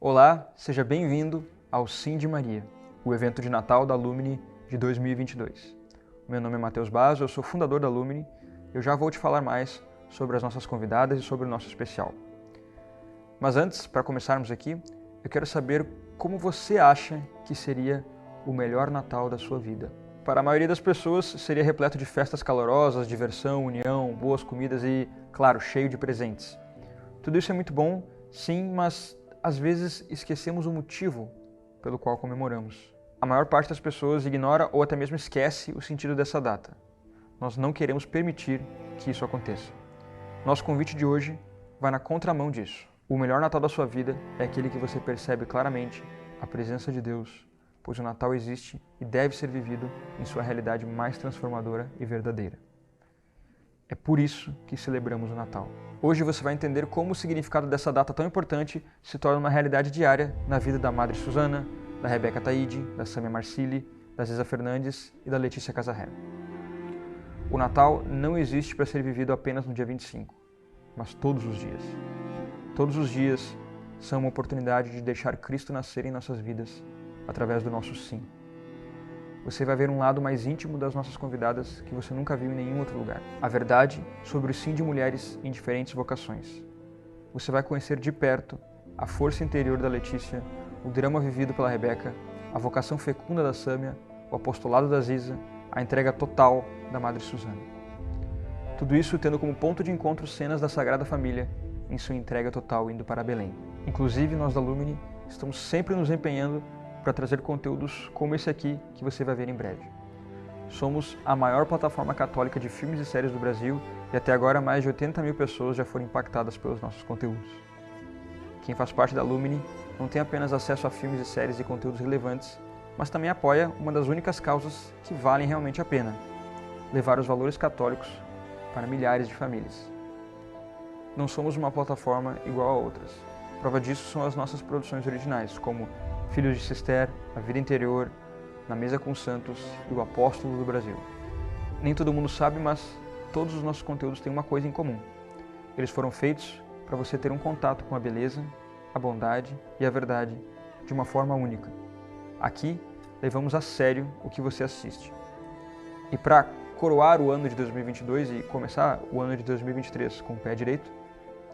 Olá, seja bem-vindo ao Sim de Maria, o evento de Natal da Lumini de 2022. Meu nome é Matheus Basso, eu sou fundador da Lumini e eu já vou te falar mais sobre as nossas convidadas e sobre o nosso especial. Mas antes, para começarmos aqui, eu quero saber como você acha que seria o melhor Natal da sua vida. Para a maioria das pessoas, seria repleto de festas calorosas, diversão, união, boas comidas e, claro, cheio de presentes. Tudo isso é muito bom, sim, mas às vezes esquecemos o motivo pelo qual comemoramos. A maior parte das pessoas ignora ou até mesmo esquece o sentido dessa data. Nós não queremos permitir que isso aconteça. Nosso convite de hoje vai na contramão disso. O melhor Natal da sua vida é aquele que você percebe claramente a presença de Deus, pois o Natal existe e deve ser vivido em sua realidade mais transformadora e verdadeira. É por isso que celebramos o Natal. Hoje você vai entender como o significado dessa data tão importante se torna uma realidade diária na vida da Madre Susana, da Rebeca Taide, da Samia Marcilli, da Ziza Fernandes e da Letícia Casarré. O Natal não existe para ser vivido apenas no dia 25, mas todos os dias. Todos os dias são uma oportunidade de deixar Cristo nascer em nossas vidas através do nosso sim. Você vai ver um lado mais íntimo das nossas convidadas que você nunca viu em nenhum outro lugar. A verdade sobre o sim de mulheres em diferentes vocações. Você vai conhecer de perto a força interior da Letícia, o drama vivido pela Rebeca, a vocação fecunda da Sâmia, o apostolado da Ziza, a entrega total da Madre Susana. Tudo isso tendo como ponto de encontro cenas da Sagrada Família em sua entrega total indo para Belém. Inclusive, nós da Lumini estamos sempre nos empenhando para trazer conteúdos como esse aqui que você vai ver em breve. Somos a maior plataforma católica de filmes e séries do Brasil e até agora mais de 80 mil pessoas já foram impactadas pelos nossos conteúdos. Quem faz parte da Lumini não tem apenas acesso a filmes e séries e conteúdos relevantes, mas também apoia uma das únicas causas que valem realmente a pena: levar os valores católicos para milhares de famílias. Não somos uma plataforma igual a outras. Prova disso são as nossas produções originais, como Filhos de Cister, A Vida Interior, Na Mesa com os Santos e O Apóstolo do Brasil. Nem todo mundo sabe, mas todos os nossos conteúdos têm uma coisa em comum. Eles foram feitos para você ter um contato com a beleza, a bondade e a verdade de uma forma única. Aqui, levamos a sério o que você assiste. E para coroar o ano de 2022 e começar o ano de 2023 com o pé direito,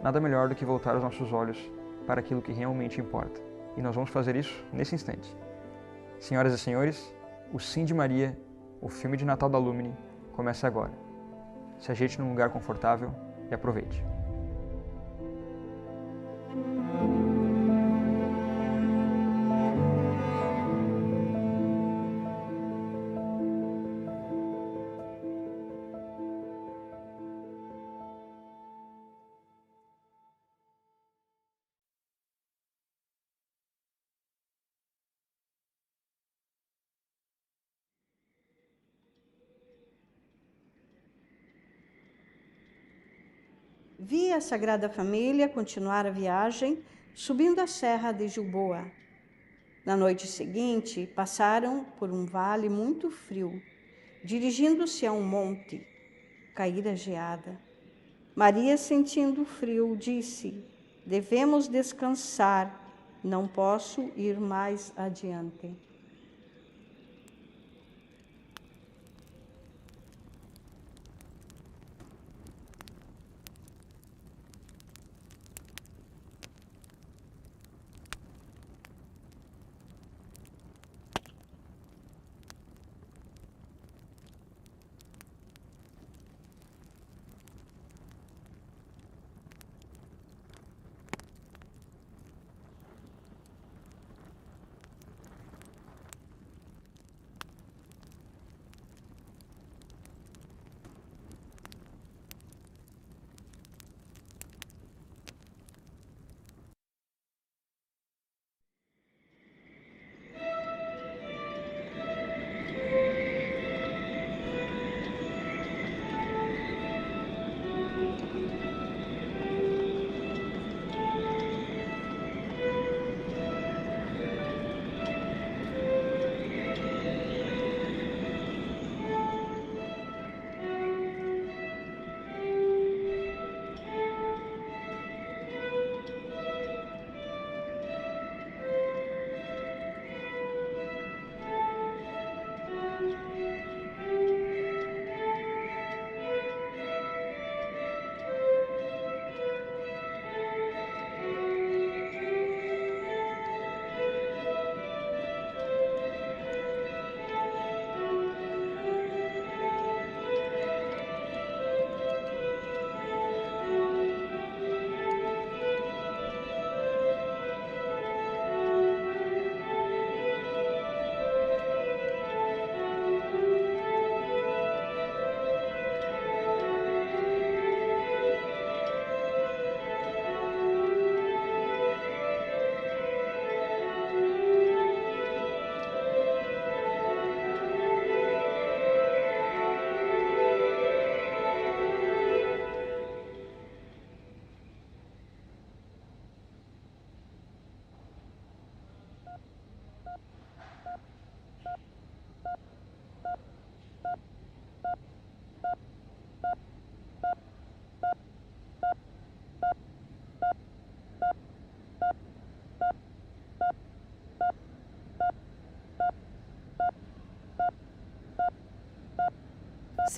nada melhor do que voltar os nossos olhos para aquilo que realmente importa. E nós vamos fazer isso nesse instante. Senhoras e senhores, o Sim de Maria, o filme de Natal da Lumini, começa agora. Se ajeite num lugar confortável e aproveite. Vi a Sagrada Família continuar a viagem, subindo a Serra de Gilboa. Na noite seguinte, passaram por um vale muito frio. Dirigindo-se a um monte, caíra geada. Maria, sentindo o frio, disse: devemos descansar, não posso ir mais adiante.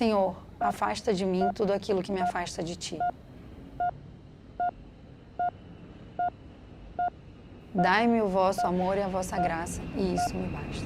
Senhor, afasta de mim tudo aquilo que me afasta de Ti. Dai-me o vosso amor e a vossa graça, e isso me basta.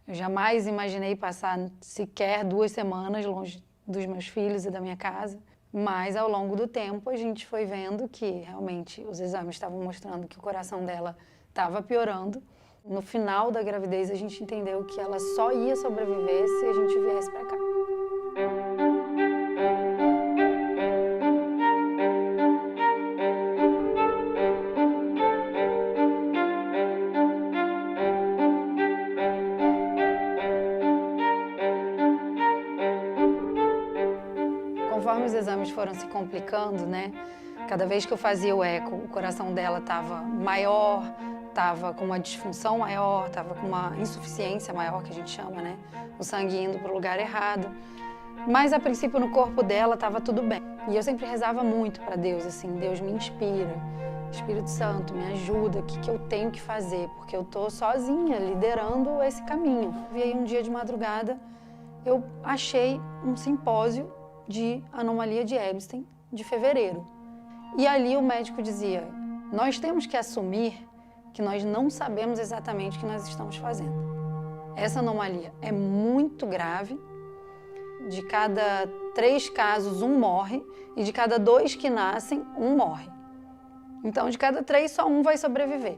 Eu jamais imaginei passar sequer 2 semanas longe dos meus filhos e da minha casa, mas ao longo do tempo a gente foi vendo que realmente os exames estavam mostrando que o coração dela estava piorando. No final da gravidez a gente entendeu que ela só ia sobreviver se a gente viesse para cá. Conforme os exames foram se complicando, né? Cada vez que eu fazia o eco, o coração dela estava maior, estava com uma disfunção maior, estava com uma insuficiência maior, que a gente chama, né? O sangue indo para o lugar errado. Mas, a princípio, no corpo dela estava tudo bem. E eu sempre rezava muito para Deus, assim, Deus me inspira, Espírito Santo, me ajuda, o que eu tenho que fazer? Porque eu estou sozinha, liderando esse caminho. E aí, um dia de madrugada, eu achei um simpósio de anomalia de Ebstein, de fevereiro. E ali o médico dizia, nós temos que assumir que nós não sabemos exatamente o que nós estamos fazendo. Essa anomalia é muito grave, de cada 3 casos, 1 morre, e de cada 2 que nascem, 1 morre. Então, de cada 3, só 1 vai sobreviver.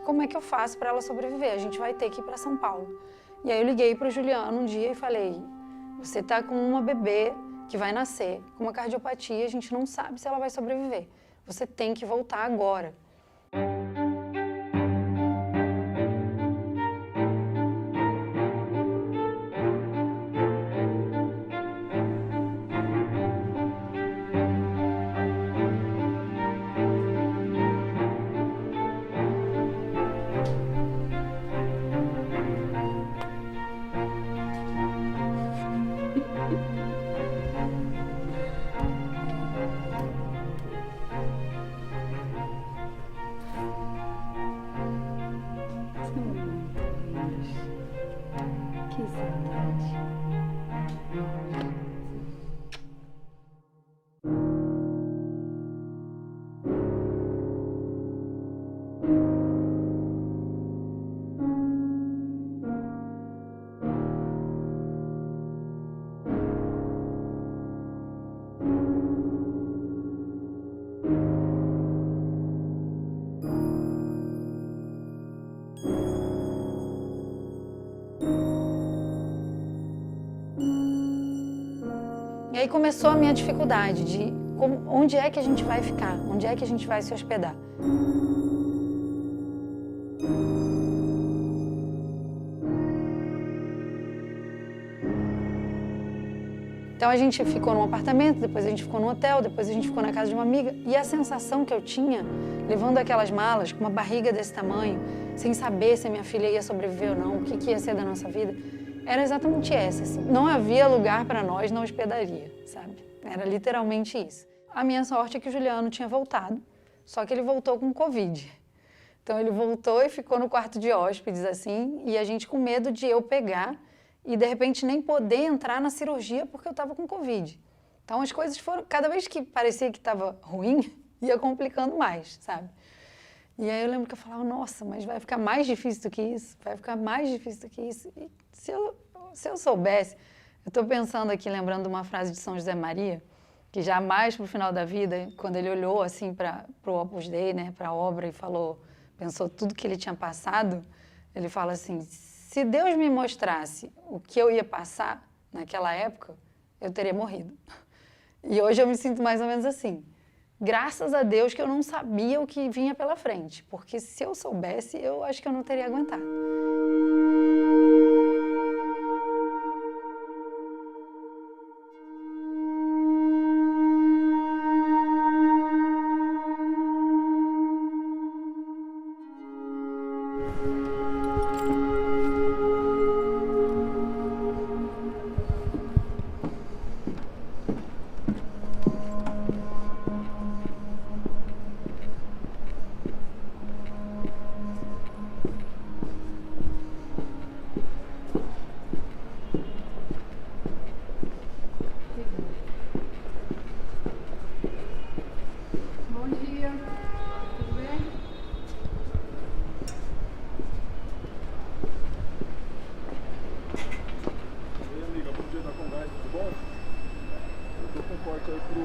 Como é que eu faço para ela sobreviver? A gente vai ter que ir para São Paulo. E aí eu liguei para o Juliano um dia e falei, você está com uma bebê que vai nascer com uma cardiopatia, a gente não sabe se ela vai sobreviver. Você tem que voltar agora. Que saudade. E aí começou a minha dificuldade de onde é que a gente vai ficar, onde é que a gente vai se hospedar. Então a gente ficou num apartamento, depois a gente ficou num hotel, depois a gente ficou na casa de uma amiga. E a sensação que eu tinha, levando aquelas malas com uma barriga desse tamanho, sem saber se a minha filha ia sobreviver ou não, o que ia ser da nossa vida, era exatamente essa, assim. Não havia lugar para nós na hospedaria, sabe? Era literalmente isso. A minha sorte é que o Juliano tinha voltado, só que ele voltou com Covid. Então ele voltou e ficou no quarto de hóspedes, assim, e a gente com medo de eu pegar e de repente nem poder entrar na cirurgia porque eu estava com Covid. Então as coisas foram, cada vez que parecia que estava ruim, ia complicando mais, sabe? E aí eu lembro que eu falava, nossa, mas vai ficar mais difícil do que isso, vai ficar mais difícil do que isso. E se eu soubesse, eu estou pensando aqui, lembrando de uma frase de São José Maria, que já mais para o final da vida, quando ele olhou assim para o Opus Dei, né, para a obra e pensou tudo que ele tinha passado, ele fala assim, se Deus me mostrasse o que eu ia passar naquela época, eu teria morrido. E hoje eu me sinto mais ou menos assim. Graças a Deus que eu não sabia o que vinha pela frente, porque se eu soubesse, eu acho que eu não teria aguentado.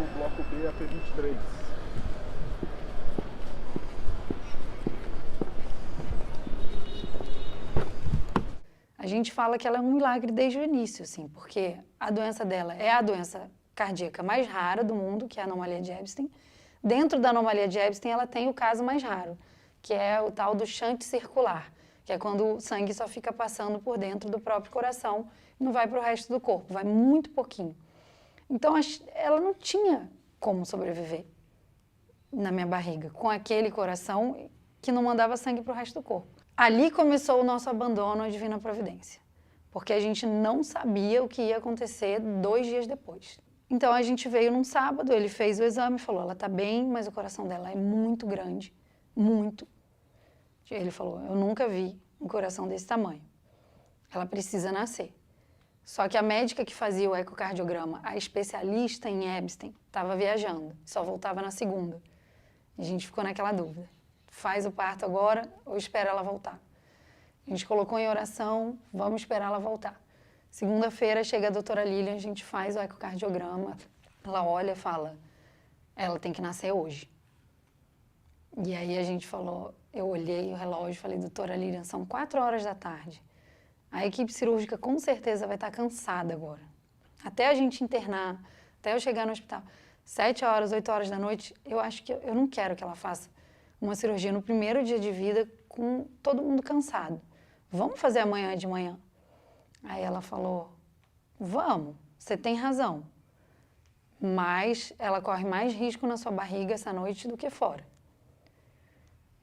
o bloco B, AP23. A gente fala que ela é um milagre desde o início, assim, porque a doença dela é a doença cardíaca mais rara do mundo, que é a anomalia de Ebstein. Dentro da anomalia de Ebstein, ela tem o caso mais raro, que é o tal do shunt circular, que é quando o sangue só fica passando por dentro do próprio coração e não vai para o resto do corpo, vai muito pouquinho. Então, ela não tinha como sobreviver na minha barriga, com aquele coração que não mandava sangue para o resto do corpo. Ali começou o nosso abandono à Divina Providência, porque a gente não sabia o que ia acontecer 2 dias depois. Então, a gente veio num sábado, ele fez o exame, falou, ela está bem, mas o coração dela é muito grande, muito. Ele falou, eu nunca vi um coração desse tamanho, ela precisa nascer. Só que a médica que fazia o ecocardiograma, a especialista em Ebstein, estava viajando, só voltava na segunda. E a gente ficou naquela dúvida, faz o parto agora ou espera ela voltar? A gente colocou em oração, vamos esperar ela voltar. Segunda-feira chega a doutora Lilian, a gente faz o ecocardiograma, ela olha e fala, ela tem que nascer hoje. E aí a gente falou, eu olhei o relógio e falei, doutora Lilian, são 4 horas da tarde. A equipe cirúrgica com certeza vai estar cansada agora. Até a gente internar, até eu chegar no hospital, 7 horas, 8 horas da noite, eu acho que eu não quero que ela faça uma cirurgia no primeiro dia de vida com todo mundo cansado. Vamos fazer amanhã de manhã? Aí ela falou, vamos, você tem razão, mas ela corre mais risco na sua barriga essa noite do que fora.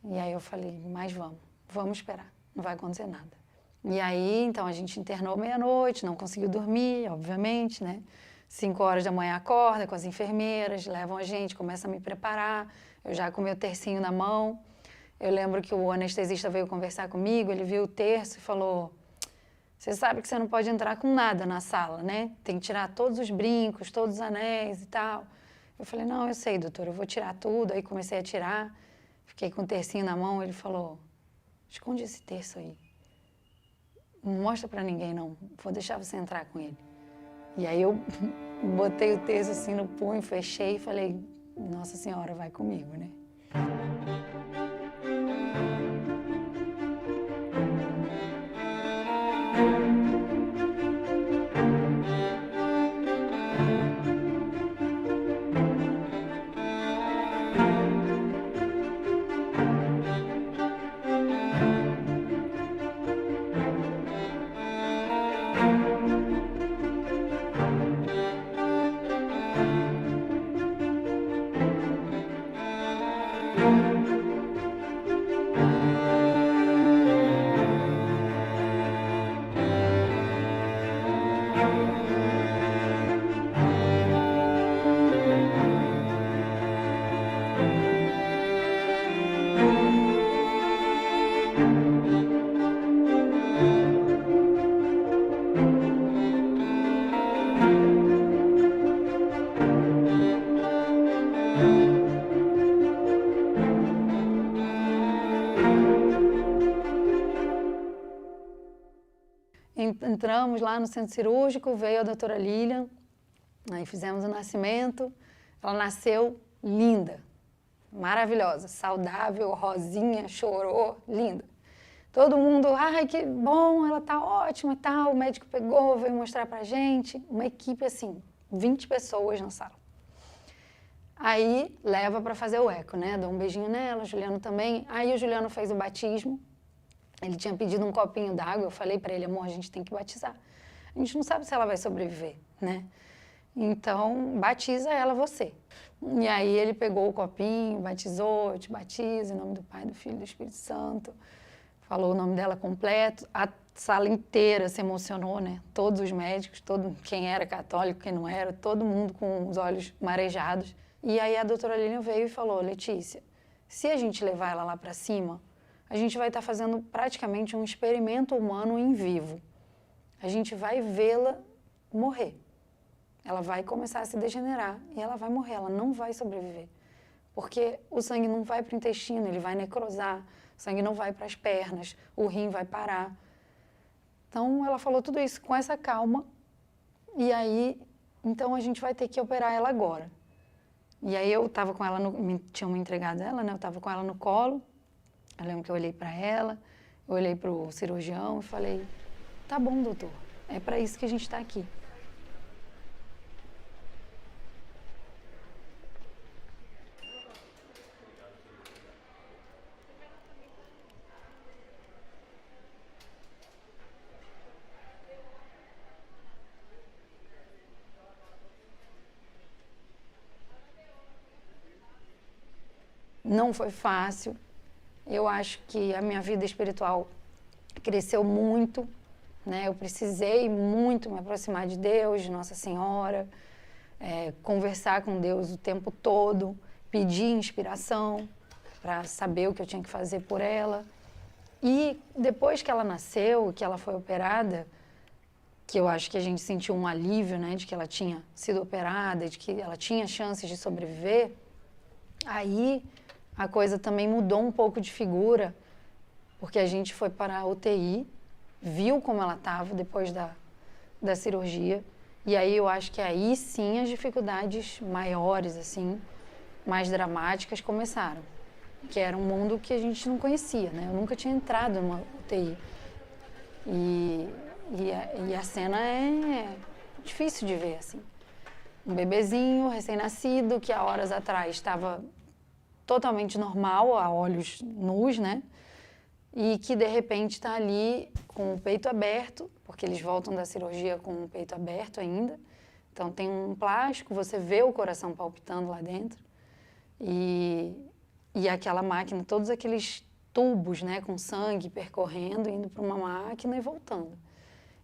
E aí eu falei, mas vamos esperar, não vai acontecer nada. E aí, então, a gente internou meia-noite, não conseguiu dormir, obviamente, né? 5 horas da manhã acorda com as enfermeiras, levam a gente, começa a me preparar, eu já com o meu tercinho na mão. Eu lembro que o anestesista veio conversar comigo, ele viu o terço e falou, você sabe que você não pode entrar com nada na sala, né? Tem que tirar todos os brincos, todos os anéis e tal. Eu falei, não, eu sei, doutor, eu vou tirar tudo. Aí comecei a tirar, fiquei com o tercinho na mão, ele falou, esconde esse terço aí. Não mostra pra ninguém, não. Vou deixar você entrar com ele. E aí eu botei o terço assim no punho, fechei e falei, Nossa Senhora vai comigo, né? Entramos lá no centro cirúrgico, veio a doutora Lilian, aí fizemos o nascimento, ela nasceu linda, maravilhosa, saudável, rosinha, chorou, linda. Todo mundo, ai que bom, ela tá ótima e tal, o médico pegou, veio mostrar pra gente, uma equipe assim, 20 pessoas na sala. Aí leva pra fazer o eco, né, dou um beijinho nela, o Juliano também, aí o Juliano fez o batismo. Ele tinha pedido um copinho d'água, eu falei para ele, amor, a gente tem que batizar. A gente não sabe se ela vai sobreviver, né? Então, batiza ela você. E aí ele pegou o copinho, batizou, eu te batizo, em nome do Pai, do Filho e do Espírito Santo. Falou o nome dela completo. A sala inteira se emocionou, né? Todos os médicos, quem era católico, quem não era, todo mundo com os olhos marejados. E aí a doutora Lilian veio e falou, Letícia, se a gente levar ela lá para cima, a gente vai estar fazendo praticamente um experimento humano em vivo. A gente vai vê-la morrer. Ela vai começar a se degenerar e ela vai morrer, ela não vai sobreviver. Porque o sangue não vai para o intestino, ele vai necrosar, o sangue não vai para as pernas, o rim vai parar. Então, ela falou tudo isso com essa calma e aí, então a gente vai ter que operar ela agora. E aí eu estava com ela, tinham me entregado ela, né? Eu estava com ela no colo. Eu lembro que eu olhei para ela, eu olhei para o cirurgião e falei, tá bom, doutor, é para isso que a gente está aqui. Não foi fácil. Eu acho que a minha vida espiritual cresceu muito, né? Eu precisei muito me aproximar de Deus, de Nossa Senhora, conversar com Deus o tempo todo, pedir inspiração para saber o que eu tinha que fazer por ela. E depois que ela nasceu, que ela foi operada, que eu acho que a gente sentiu um alívio, né, de que ela tinha sido operada, de que ela tinha chances de sobreviver, aí a coisa também mudou um pouco de figura, porque a gente foi para a UTI, viu como ela estava depois da cirurgia, e aí eu acho que aí sim as dificuldades maiores, assim, mais dramáticas começaram, que era um mundo que a gente não conhecia, né? Eu nunca tinha entrado numa UTI. E a cena é difícil de ver, assim. Um bebezinho recém-nascido que há horas atrás estava totalmente normal, a olhos nus, né? E que de repente está ali com o peito aberto, porque eles voltam da cirurgia com o peito aberto ainda. Então tem um plástico, você vê o coração palpitando lá dentro. E aquela máquina, todos aqueles tubos, né, com sangue percorrendo, indo para uma máquina e voltando.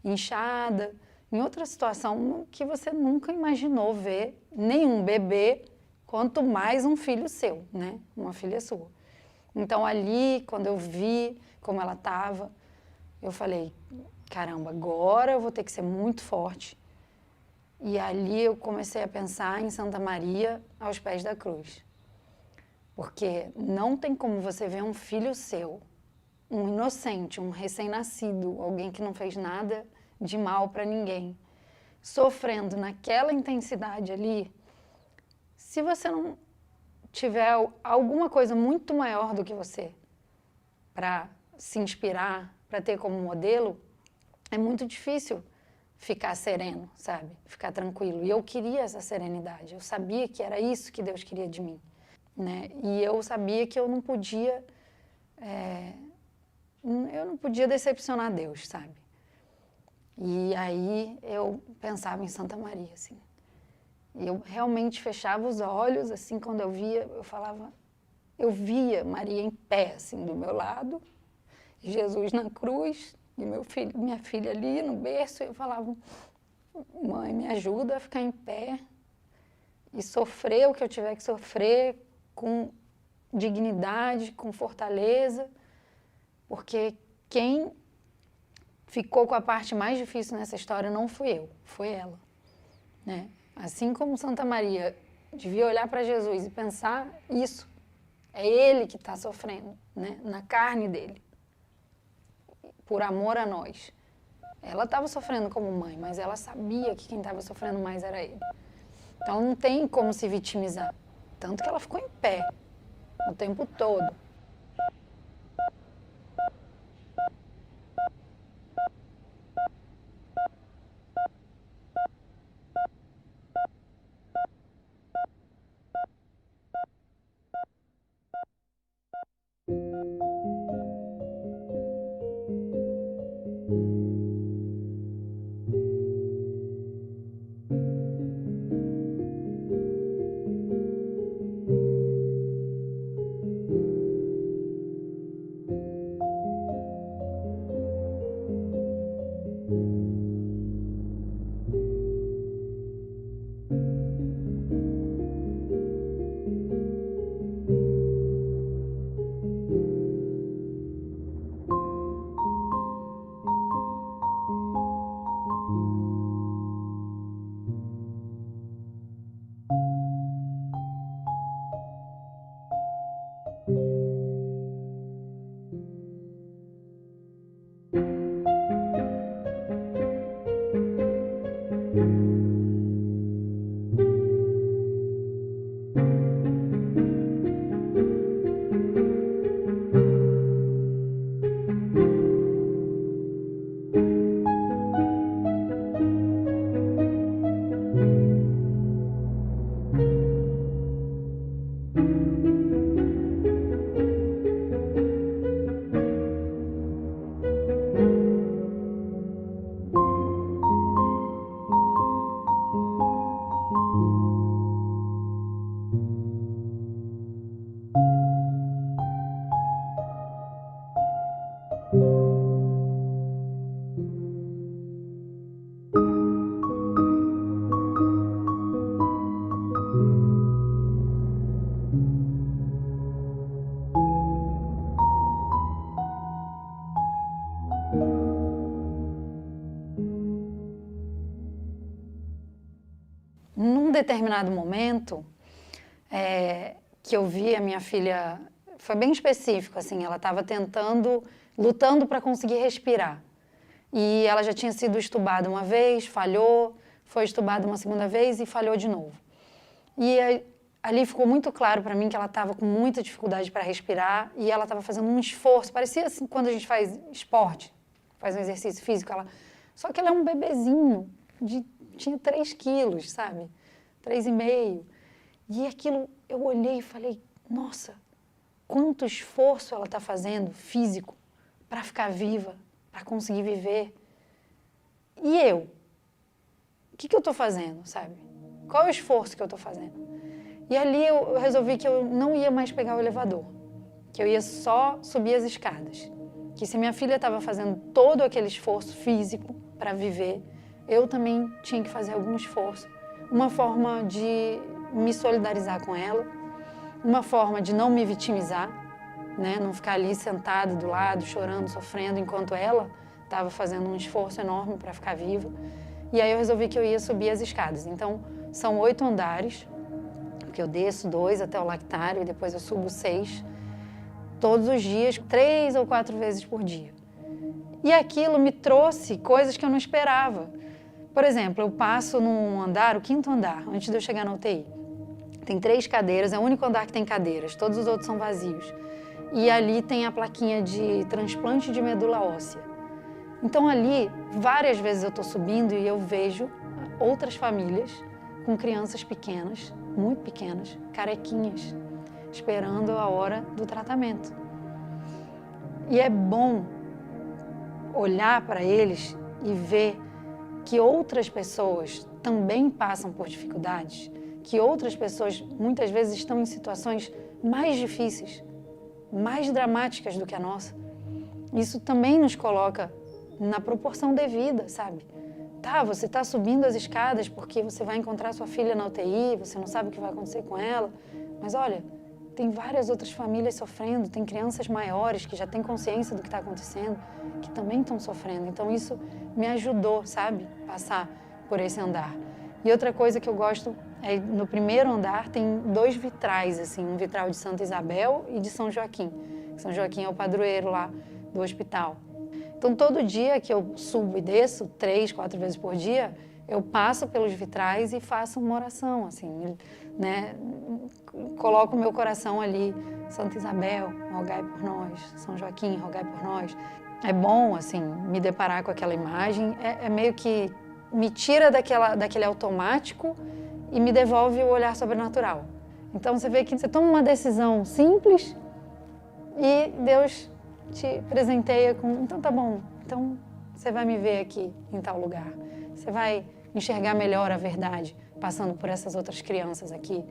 Inchada, em outra situação que você nunca imaginou ver nenhum bebê, quanto mais um filho seu, né, uma filha sua. Então ali, quando eu vi como ela estava, eu falei, caramba, agora eu vou ter que ser muito forte. E ali eu comecei a pensar em Santa Maria aos pés da cruz. Porque não tem como você ver um filho seu, um inocente, um recém-nascido, alguém que não fez nada de mal para ninguém, sofrendo naquela intensidade ali, se você não tiver alguma coisa muito maior do que você para se inspirar, para ter como modelo, é muito difícil ficar sereno, sabe? Ficar tranquilo. E eu queria essa serenidade, eu sabia que era isso que Deus queria de mim. Né? E eu sabia que eu não podia decepcionar Deus, sabe? E aí eu pensava em Santa Maria, assim. E eu realmente fechava os olhos, assim, quando eu via, eu via Maria em pé, assim, do meu lado, Jesus na cruz, e minha filha ali no berço, e eu falava, mãe, me ajuda a ficar em pé e sofrer o que eu tiver que sofrer, com dignidade, com fortaleza, porque quem ficou com a parte mais difícil nessa história não fui eu, foi ela, né? Assim como Santa Maria devia olhar para Jesus e pensar isso, é ele que está sofrendo, né? Na carne dele, por amor a nós. Ela estava sofrendo como mãe, mas ela sabia que quem estava sofrendo mais era ele. Então não tem como se vitimizar. Tanto que ela ficou em pé o tempo todo. num determinado momento, que eu vi a minha filha, foi bem específico, assim, ela estava lutando para conseguir respirar. E ela já tinha sido estubada uma vez, falhou, foi estubada uma segunda vez e falhou de novo. E ali ficou muito claro para mim que ela estava com muita dificuldade para respirar e ela estava fazendo um esforço, parecia assim quando a gente faz esporte, faz um exercício físico, só que ela é um bebezinho, tinha 3 quilos, sabe? 3,5. E aquilo, eu olhei e falei, nossa, quanto esforço ela está fazendo, físico, para ficar viva, para conseguir viver. E eu? O que eu estou fazendo, sabe? Qual é o esforço que eu estou fazendo? E ali eu resolvi que eu não ia mais pegar o elevador, que eu ia só subir as escadas. Que se minha filha estava fazendo todo aquele esforço físico para viver, eu também tinha que fazer algum esforço. Uma forma de me solidarizar com ela, uma forma de não me vitimizar, né? Não ficar ali sentada do lado, chorando, sofrendo, enquanto ela estava fazendo um esforço enorme para ficar viva. E aí eu resolvi que eu ia subir as escadas. Então, são 8 andares, porque eu desço 2 até o lactário e depois eu subo 6, todos os dias, 3 ou 4 vezes por dia. E aquilo me trouxe coisas que eu não esperava. Por exemplo, eu passo num andar, o 5º andar, antes de eu chegar na UTI. Tem 3 cadeiras, é o único andar que tem cadeiras, todos os outros são vazios. E ali tem a plaquinha de transplante de medula óssea. Então ali, várias vezes eu estou subindo e eu vejo outras famílias com crianças pequenas, muito pequenas, carequinhas, esperando a hora do tratamento. E é bom olhar para eles e ver que outras pessoas também passam por dificuldades, que outras pessoas muitas vezes estão em situações mais difíceis, mais dramáticas do que a nossa. Isso também nos coloca na proporção devida, sabe? Tá, você está subindo as escadas porque você vai encontrar sua filha na UTI, você não sabe o que vai acontecer com ela, mas olha, tem várias outras famílias sofrendo, tem crianças maiores que já têm consciência do que está acontecendo, que também estão sofrendo. Então isso me ajudou, sabe, passar por esse andar. E outra coisa que eu gosto é, no 1º andar tem 2 vitrais, assim, um vitral de Santa Isabel e de São Joaquim. São Joaquim é o padroeiro lá do hospital. Então todo dia que eu subo e desço, 3, 4 vezes por dia, eu passo pelos vitrais e faço uma oração, assim, né? Coloco o meu coração ali, Santa Isabel, rogai por nós, São Joaquim, rogai por nós. É bom, assim, me deparar com aquela imagem, é meio que me tira daquele automático e me devolve o olhar sobrenatural. Então você vê que você toma uma decisão simples e Deus te presenteia com, então tá bom, então você vai me ver aqui em tal lugar. Você vai enxergar melhor a verdade, passando por essas outras crianças aqui.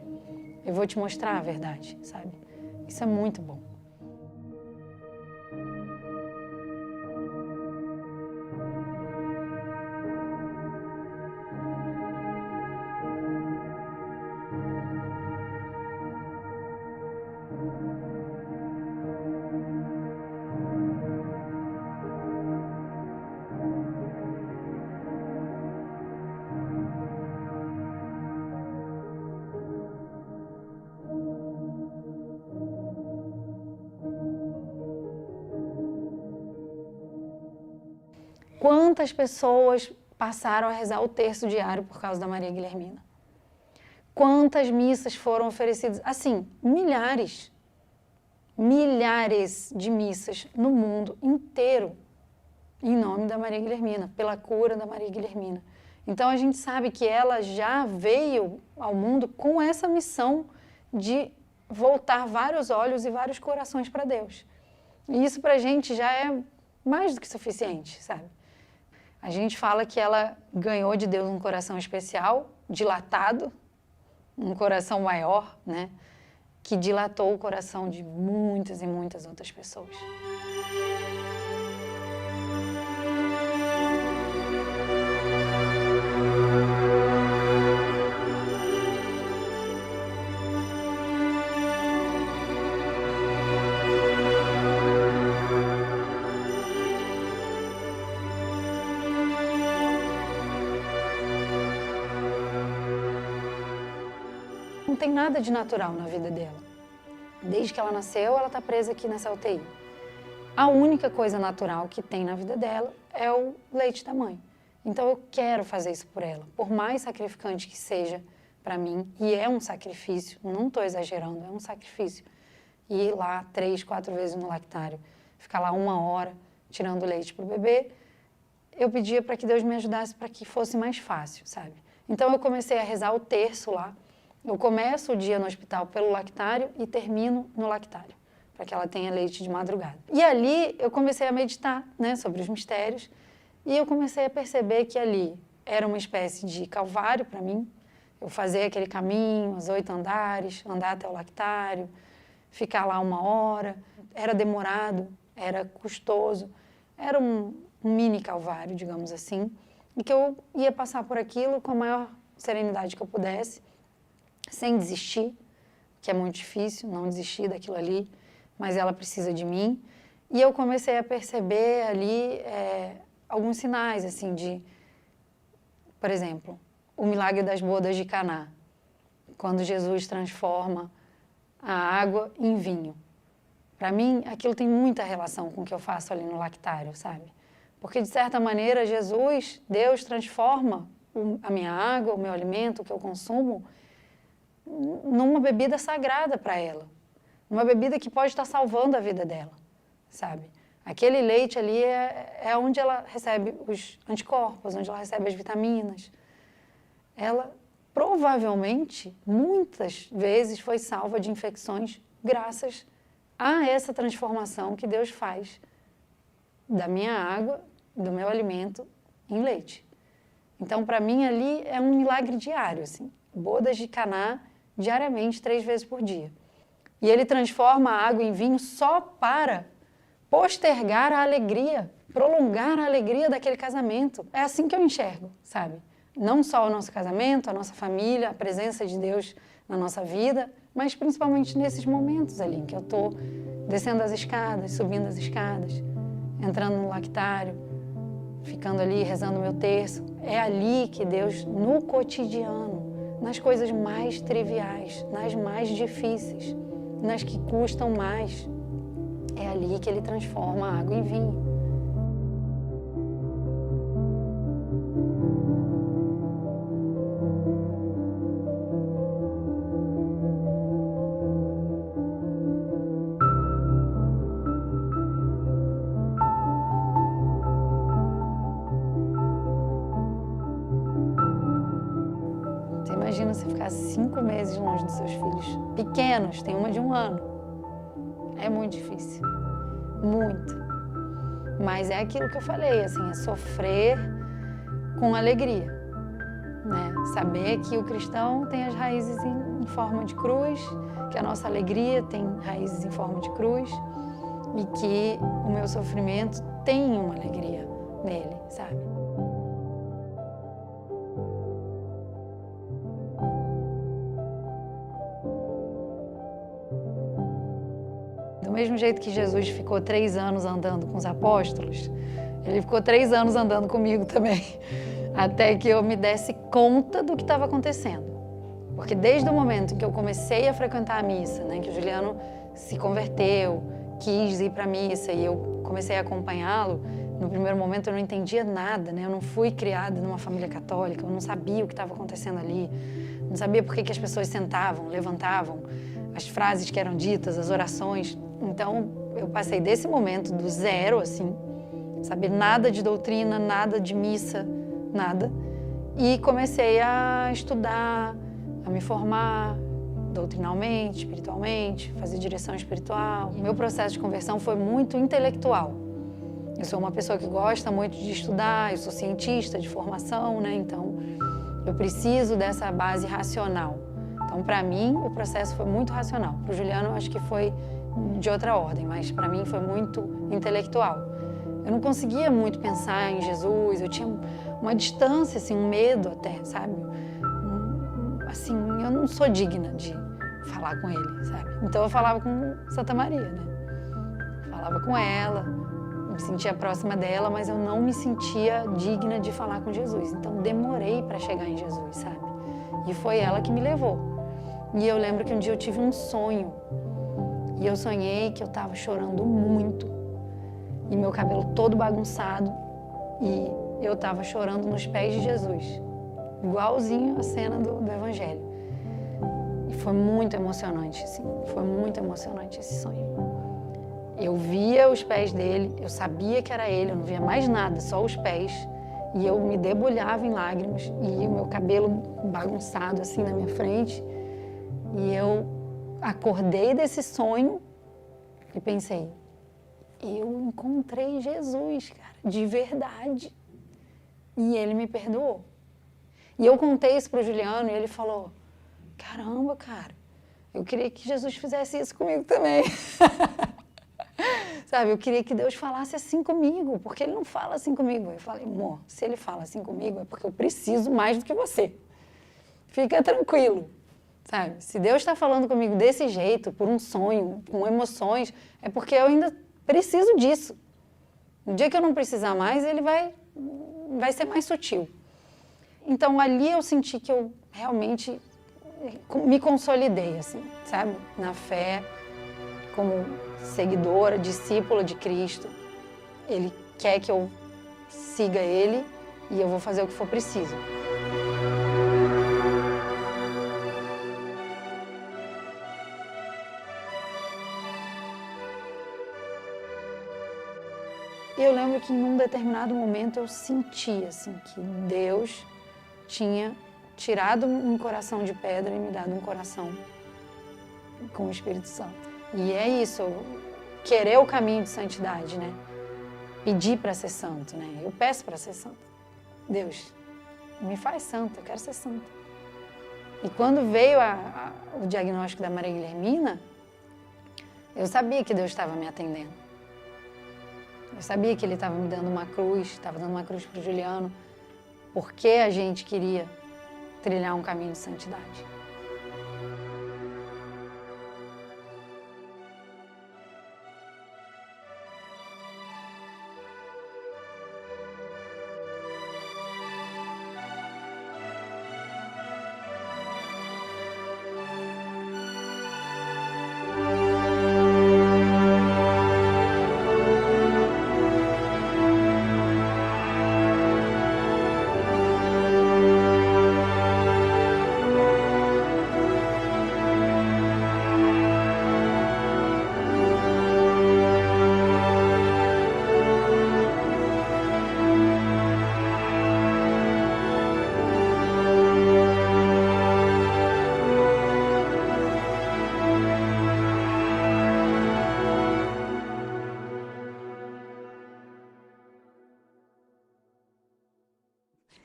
Eu vou te mostrar a verdade, sabe? Isso é muito bom. Quantas pessoas passaram a rezar o terço diário por causa da Maria Guilhermina? Quantas missas foram oferecidas? Assim, milhares de missas no mundo inteiro em nome da Maria Guilhermina, pela cura da Maria Guilhermina. Então a gente sabe que ela já veio ao mundo com essa missão de voltar vários olhos e vários corações para Deus. E isso para a gente já é mais do que suficiente, sabe? A gente fala que ela ganhou de Deus um coração especial, dilatado, um coração maior, né? Que dilatou o coração de muitas e muitas outras pessoas. não tem nada de natural na vida dela. Desde que ela nasceu, ela está presa aqui nessa UTI. A única coisa natural que tem na vida dela é o leite da mãe. Então eu quero fazer isso por ela, por mais sacrificante que seja para mim, e é um sacrifício, não estou exagerando, é um sacrifício. Ir lá 3, 4 vezes no lactário, ficar lá 1 hora tirando leite para o bebê, eu pedia para que Deus me ajudasse para que fosse mais fácil, sabe? Então eu comecei a rezar o terço lá. Eu começo o dia no hospital pelo lactário e termino no lactário, para que ela tenha leite de madrugada. E ali eu comecei a meditar, né, sobre os mistérios, e eu comecei a perceber que ali era uma espécie de calvário para mim. Eu fazer aquele caminho, os 8 andares, andar até o lactário, ficar lá 1 hora. Era demorado, era custoso, era um mini calvário, digamos assim, e que eu ia passar por aquilo com a maior serenidade que eu pudesse, sem desistir, que é muito difícil não desistir daquilo ali, mas ela precisa de mim. E eu comecei a perceber ali alguns sinais, assim, de, por exemplo, o milagre das bodas de Caná, quando Jesus transforma a água em vinho. Para mim, aquilo tem muita relação com o que eu faço ali no lactário, sabe? Porque, de certa maneira, Jesus, Deus, transforma a minha água, o meu alimento, o que eu consumo, numa bebida sagrada para ela. Uma bebida que pode estar salvando a vida dela, sabe? Aquele leite ali é onde ela recebe os anticorpos, onde ela recebe as vitaminas. Ela provavelmente, muitas vezes, foi salva de infecções graças a essa transformação que Deus faz da minha água, do meu alimento, em leite. Então, para mim, ali é um milagre diário, assim. Bodas de Caná, diariamente, 3 vezes por dia. E ele transforma a água em vinho só para postergar a alegria, prolongar a alegria daquele casamento. É assim que eu enxergo, sabe? Não só o nosso casamento, a nossa família, a presença de Deus na nossa vida, mas principalmente nesses momentos ali em que eu estou descendo as escadas, subindo as escadas, entrando no lactário, ficando ali rezando o meu terço. É ali que Deus, no cotidiano, nas coisas mais triviais, nas mais difíceis, nas que custam mais, é ali que Ele transforma a água em vinho. Você imagina você ficar 5 meses longe dos seus filhos pequenos, tem uma de 1 ano. É muito difícil, muito. Mas é aquilo que eu falei, assim, é sofrer com alegria, né? Saber que o cristão tem as raízes em forma de cruz, que a nossa alegria tem raízes em forma de cruz e que o meu sofrimento tem uma alegria nele, sabe? Do mesmo jeito que Jesus ficou 3 anos andando com os apóstolos, ele ficou 3 anos andando comigo também, até que eu me desse conta do que estava acontecendo. Porque desde o momento em que eu comecei a frequentar a missa, né, que o Juliano se converteu, quis ir para a missa e eu comecei a acompanhá-lo, no primeiro momento eu não entendia nada, né? Eu não fui criada numa família católica, eu não sabia o que estava acontecendo ali, não sabia por que as pessoas sentavam, levantavam, as frases que eram ditas, as orações. Então, eu passei desse momento do zero, assim, saber nada de doutrina, nada de missa, nada, e comecei a estudar, a me formar doutrinalmente, espiritualmente, fazer direção espiritual. O meu processo de conversão foi muito intelectual. Eu sou uma pessoa que gosta muito de estudar, eu sou cientista de formação, né? Então, eu preciso dessa base racional. Então, para mim, o processo foi muito racional. Para o Juliano, eu acho que foi de outra ordem, mas para mim foi muito intelectual. Eu não conseguia muito pensar em Jesus, eu tinha uma distância, assim, um medo até, sabe? Assim, eu não sou digna de falar com ele, sabe? Então eu falava com Santa Maria, né? Falava com ela, me sentia próxima dela, mas eu não me sentia digna de falar com Jesus. Então demorei para chegar em Jesus, sabe? E foi ela que me levou. E eu lembro que um dia eu tive um sonho. E eu sonhei que eu estava chorando muito. E meu cabelo todo bagunçado. E eu estava chorando nos pés de Jesus. Igualzinho a cena do Evangelho. E foi muito emocionante, assim. Foi muito emocionante esse sonho. Eu via os pés dele, eu sabia que era ele, eu não via mais nada, só os pés. E eu me debulhava em lágrimas. E o meu cabelo bagunçado, assim, na minha frente. E eu acordei desse sonho e pensei, eu encontrei Jesus, cara, de verdade. E ele me perdoou. E eu contei isso pro Juliano e ele falou, caramba, cara, eu queria que Jesus fizesse isso comigo também. Sabe, eu queria que Deus falasse assim comigo, porque ele não fala assim comigo. Eu falei, amor, se ele fala assim comigo é porque eu preciso mais do que você. Fica tranquilo. Sabe? Se Deus está falando comigo desse jeito, por um sonho, com emoções, é porque eu ainda preciso disso. No dia que eu não precisar mais, ele vai ser mais sutil. Então, ali eu senti que eu realmente me consolidei, assim, sabe? Na fé, como seguidora, discípula de Cristo. Ele quer que eu siga ele e eu vou fazer o que for preciso. E eu lembro que em um determinado momento eu senti assim, que Deus tinha tirado um coração de pedra e me dado um coração com o Espírito Santo. E é isso, querer o caminho de santidade, né? Pedir para ser santo, né? Eu peço para ser santo. Deus, me faz santo, eu quero ser santo. E quando veio o diagnóstico da Maria Guilhermina, eu sabia que Deus estava me atendendo. Eu sabia que ele estava me dando uma cruz, estava dando uma cruz para o Juliano, porque a gente queria trilhar um caminho de santidade.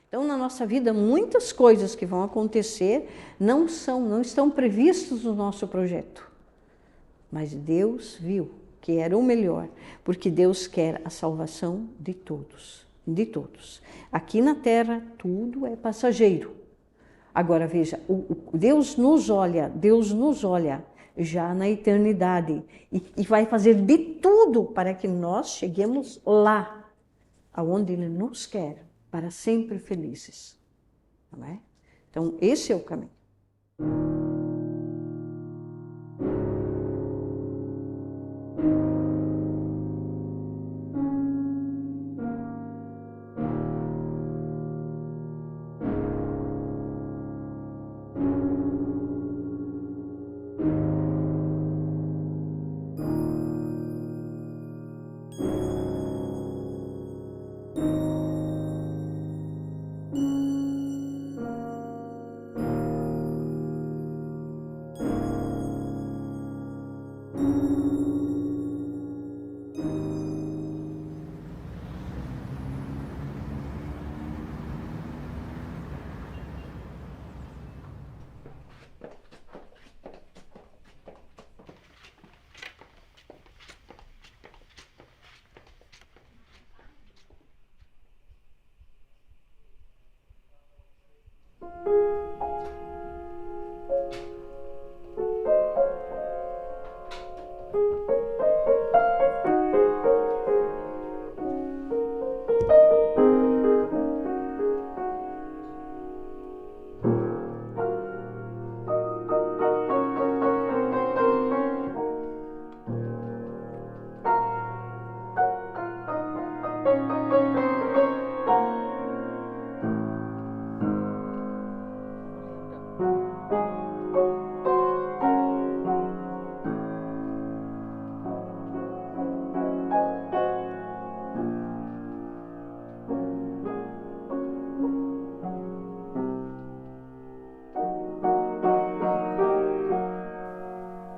Então, na nossa vida, muitas coisas que vão acontecer não estão previstas no nosso projeto. Mas Deus viu que era o melhor, porque Deus quer a salvação de todos, de todos. Aqui na Terra, tudo é passageiro. Agora, veja, Deus nos olha já na eternidade e vai fazer de tudo para que nós cheguemos lá, aonde Ele nos quer, para sempre felizes. Não é? Então, esse é o caminho.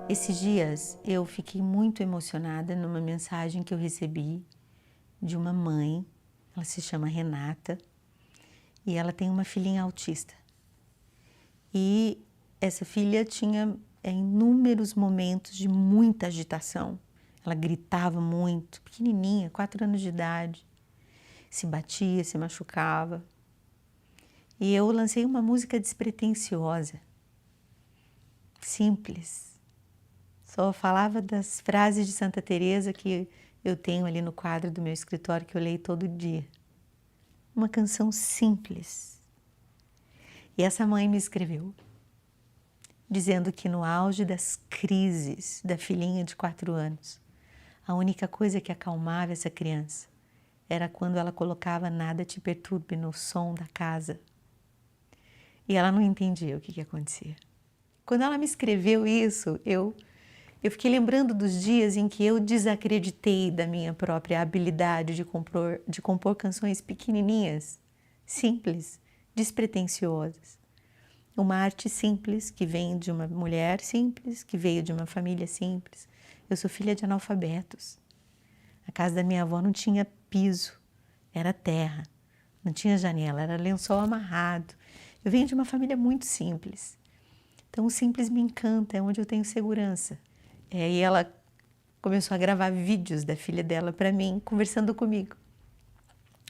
Esses dias eu fiquei muito emocionada numa mensagem que eu recebi de uma mãe, ela se chama Renata, e ela tem uma filhinha autista. E essa filha tinha inúmeros momentos de muita agitação. Ela gritava muito, pequenininha, 4 anos de idade, se batia, se machucava. E eu lancei uma música despretensiosa, simples. Só falava das frases de Santa Teresa que eu tenho ali no quadro do meu escritório que eu leio todo dia. Uma canção simples. E essa mãe me escreveu, dizendo que no auge das crises da filhinha de 4 anos, a única coisa que acalmava essa criança era quando ela colocava Nada Te Perturbe no som da casa. E ela não entendia o que acontecia. Quando ela me escreveu isso, eu fiquei lembrando dos dias em que eu desacreditei da minha própria habilidade de compor canções pequenininhas, simples, despretensiosas. Uma arte simples que vem de uma mulher simples, que veio de uma família simples. Eu sou filha de analfabetos. A casa da minha avó não tinha piso, era terra, não tinha janela, era lençol amarrado. Eu venho de uma família muito simples. Então o simples me encanta, é onde eu tenho segurança. E ela começou a gravar vídeos da filha dela para mim, conversando comigo.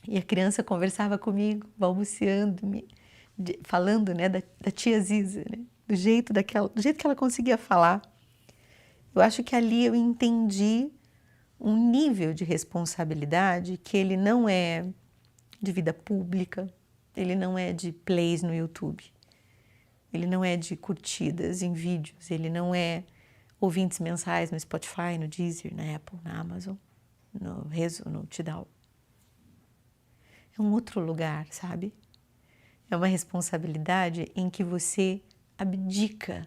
E a criança conversava comigo, balbuciando, falando, né, da tia Ziza, né, do jeito que ela conseguia falar. Eu acho que ali eu entendi um nível de responsabilidade que ele não é de vida pública, ele não é de plays no YouTube, ele não é de curtidas em vídeos, ele não é ouvintes mensais no Spotify, no Deezer, na Apple, na Amazon, no Rezo, no Tidal. É um outro lugar, sabe? É uma responsabilidade em que você abdica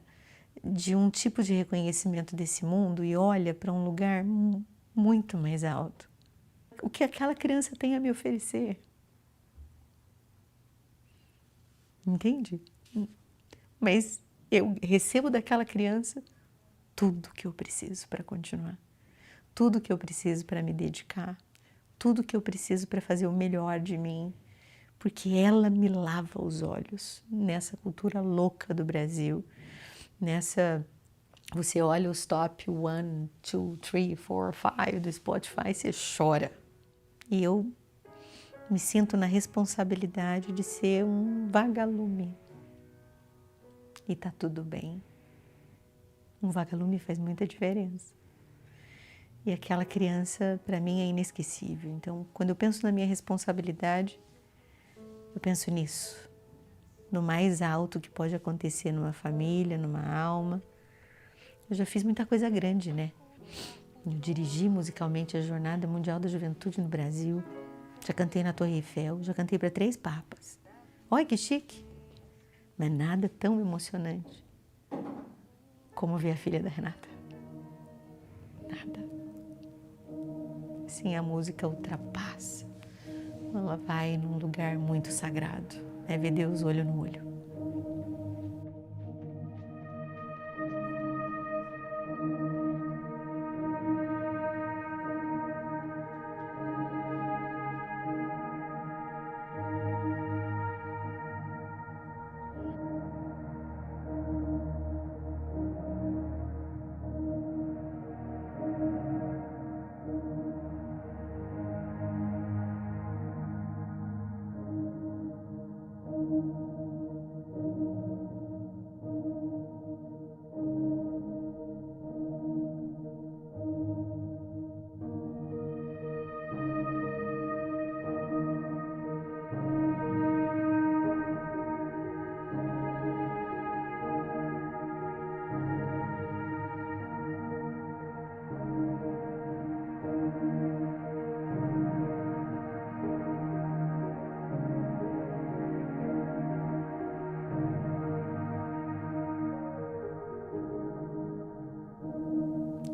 de um tipo de reconhecimento desse mundo e olha para um lugar muito mais alto. O que aquela criança tem a me oferecer. Entende? Mas eu recebo daquela criança tudo que eu preciso para continuar, tudo que eu preciso para me dedicar, tudo que eu preciso para fazer o melhor de mim, porque ela me lava os olhos nessa cultura louca do Brasil, você olha os top 1, 2, 3, 4, 5 do Spotify e você chora. E eu me sinto na responsabilidade de ser um vagalume. E tá tudo bem. Um vagalume faz muita diferença. E aquela criança, para mim, é inesquecível. Então, quando eu penso na minha responsabilidade, eu penso nisso. No mais alto que pode acontecer numa família, numa alma. Eu já fiz muita coisa grande, né? Eu dirigi musicalmente a Jornada Mundial da Juventude no Brasil. Já cantei na Torre Eiffel, já cantei para 3 papas. Olha que chique! Mas nada tão emocionante como ver a filha da Renata. Nada. Sim, a música ultrapassa. Ela vai num lugar muito sagrado. É ver Deus olho no olho.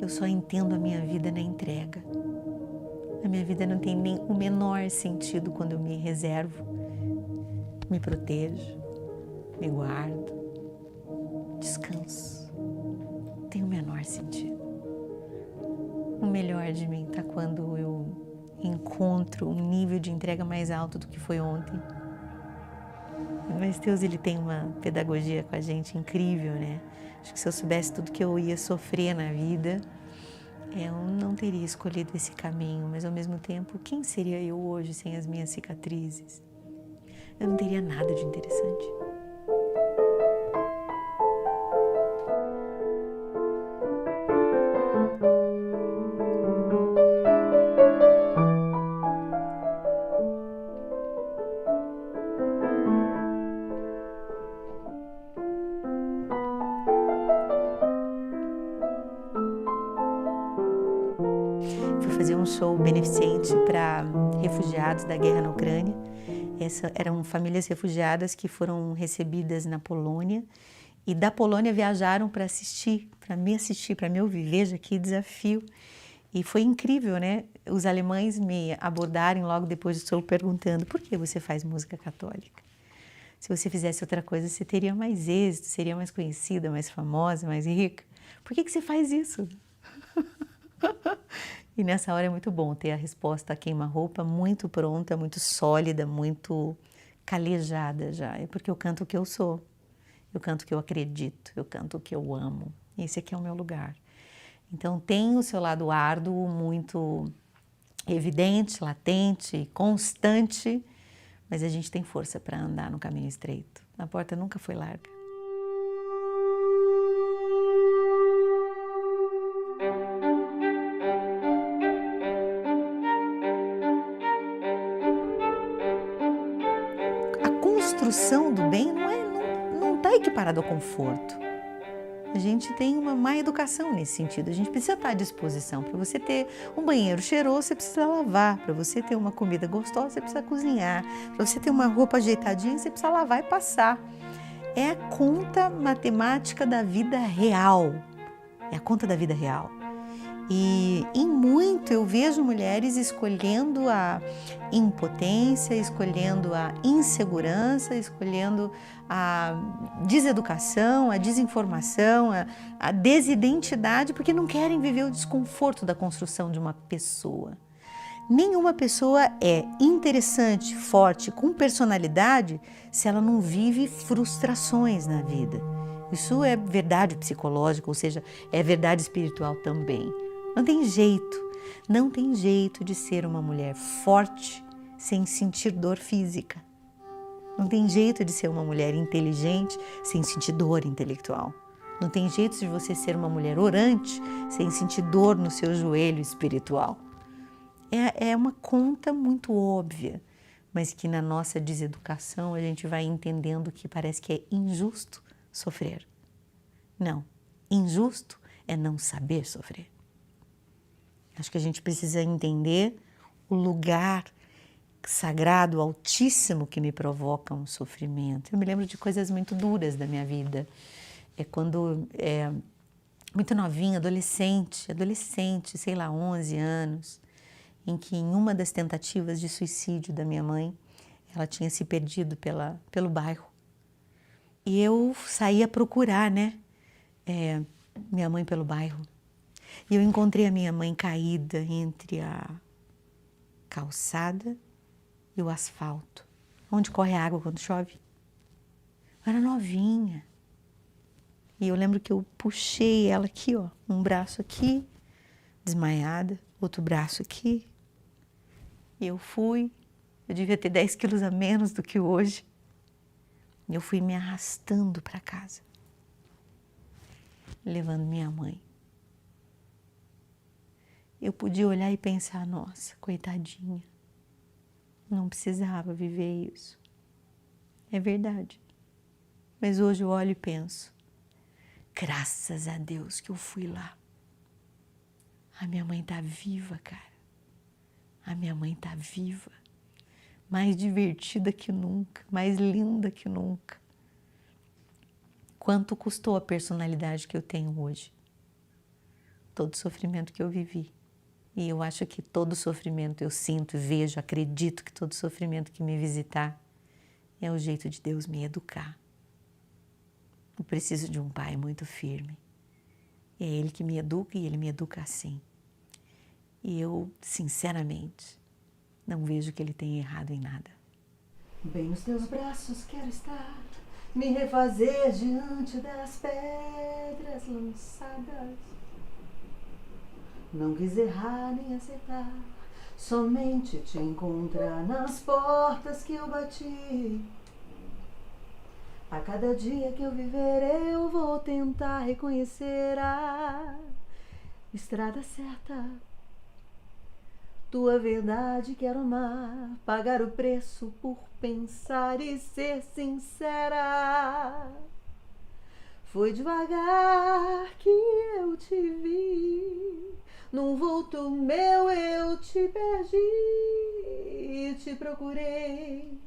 eu só entendo a minha vida na entrega. A minha vida não tem nem o menor sentido quando eu me reservo, me protejo, me guardo, descanso. Não tem o menor sentido. O melhor de mim está quando eu encontro um nível de entrega mais alto do que foi ontem. Mas Deus, ele tem uma pedagogia com a gente incrível, né? Acho que se eu soubesse tudo que eu ia sofrer na vida, eu não teria escolhido esse caminho, mas ao mesmo tempo, quem seria eu hoje sem as minhas cicatrizes? Eu não teria nada de interessante. Fazer um show beneficente para refugiados da guerra na Ucrânia. Eram famílias refugiadas que foram recebidas na Polônia e da Polônia viajaram para me ouvir. Veja que desafio. E foi incrível, né? Os alemães me abordarem logo depois do show perguntando: por que você faz música católica? Se você fizesse outra coisa, você teria mais êxito, seria mais conhecida, mais famosa, mais rica. Por que você faz isso? E nessa hora é muito bom ter a resposta a queima-roupa muito pronta, muito sólida, muito calejada já. É porque eu canto o que eu sou, eu canto o que eu acredito, eu canto o que eu amo. Esse aqui é o meu lugar. Então tem o seu lado árduo, muito evidente, latente, constante, mas a gente tem força para andar no caminho estreito. A porta nunca foi larga. A construção do bem não está equiparado ao conforto. A gente tem uma má educação nesse sentido. A gente precisa estar à disposição. Para você ter um banheiro cheiroso, você precisa lavar. Para você ter uma comida gostosa, você precisa cozinhar. Para você ter uma roupa ajeitadinha, você precisa lavar e passar. É a conta matemática da vida real. É a conta da vida real. E em muito eu vejo mulheres escolhendo a impotência, escolhendo a insegurança, escolhendo a deseducação, a desinformação, a desidentidade, porque não querem viver o desconforto da construção de uma pessoa. Nenhuma pessoa é interessante, forte, com personalidade, se ela não vive frustrações na vida. Isso é verdade psicológica, ou seja, é verdade espiritual também. Não tem jeito de ser uma mulher forte sem sentir dor física. Não tem jeito de ser uma mulher inteligente sem sentir dor intelectual. Não tem jeito de você ser uma mulher orante sem sentir dor no seu joelho espiritual. É uma conta muito óbvia, mas que na nossa deseducação a gente vai entendendo que parece que é injusto sofrer. Não, injusto é não saber sofrer. Acho que a gente precisa entender o lugar sagrado, altíssimo que me provoca um sofrimento. Eu me lembro de coisas muito duras da minha vida. Quando muito novinha, adolescente, sei lá, 11 anos, em que em uma das tentativas de suicídio da minha mãe, ela tinha se perdido pelo bairro. E eu saí a procurar, né, minha mãe pelo bairro. E eu encontrei a minha mãe caída entre a calçada e o asfalto, onde corre a água quando chove. Eu era novinha. E eu lembro que eu puxei ela aqui, ó, um braço aqui, desmaiada, outro braço aqui. E eu devia ter 10 quilos a menos do que hoje. E eu fui me arrastando para casa, levando minha mãe. Eu podia olhar e pensar, nossa, coitadinha, não precisava viver isso. É verdade. Mas hoje eu olho e penso, graças a Deus que eu fui lá. A minha mãe tá viva, cara. A minha mãe tá viva. Mais divertida que nunca, mais linda que nunca. Quanto custou a personalidade que eu tenho hoje? todo o sofrimento que eu vivi. E eu acho que todo sofrimento eu sinto, vejo, acredito que todo sofrimento que me visitar é o jeito de Deus me educar. Eu preciso de um pai muito firme. É Ele que me educa e Ele me educa assim. E eu, sinceramente, não vejo que Ele tenha errado em nada. Bem nos teus braços quero estar, me refazer diante das pedras lançadas. Não quis errar nem acertar, somente te encontrar nas portas que eu bati. A cada dia que eu viver eu vou tentar reconhecer a estrada certa. Tua verdade quero amar, pagar o preço por pensar e ser sincera. Foi devagar que eu te vi, num vulto meu eu te perdi, te procurei,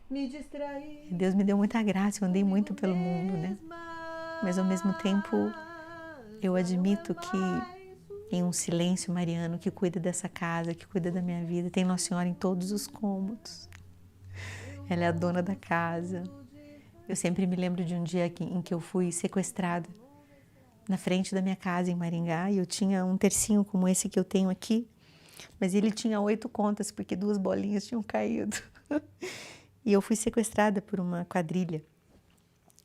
me distraí. Deus me deu muita graça, eu andei muito pelo mundo, né? Mas ao mesmo tempo eu admito que em um silêncio mariano que cuida dessa casa, que cuida da minha vida, tem Nossa Senhora em todos os cômodos. Ela é a dona da casa. Eu sempre me lembro de um dia em que eu fui sequestrada na frente da minha casa em Maringá e eu tinha um tercinho como esse que eu tenho aqui, mas ele tinha 8 contas porque 2 bolinhas tinham caído. E eu fui sequestrada por uma quadrilha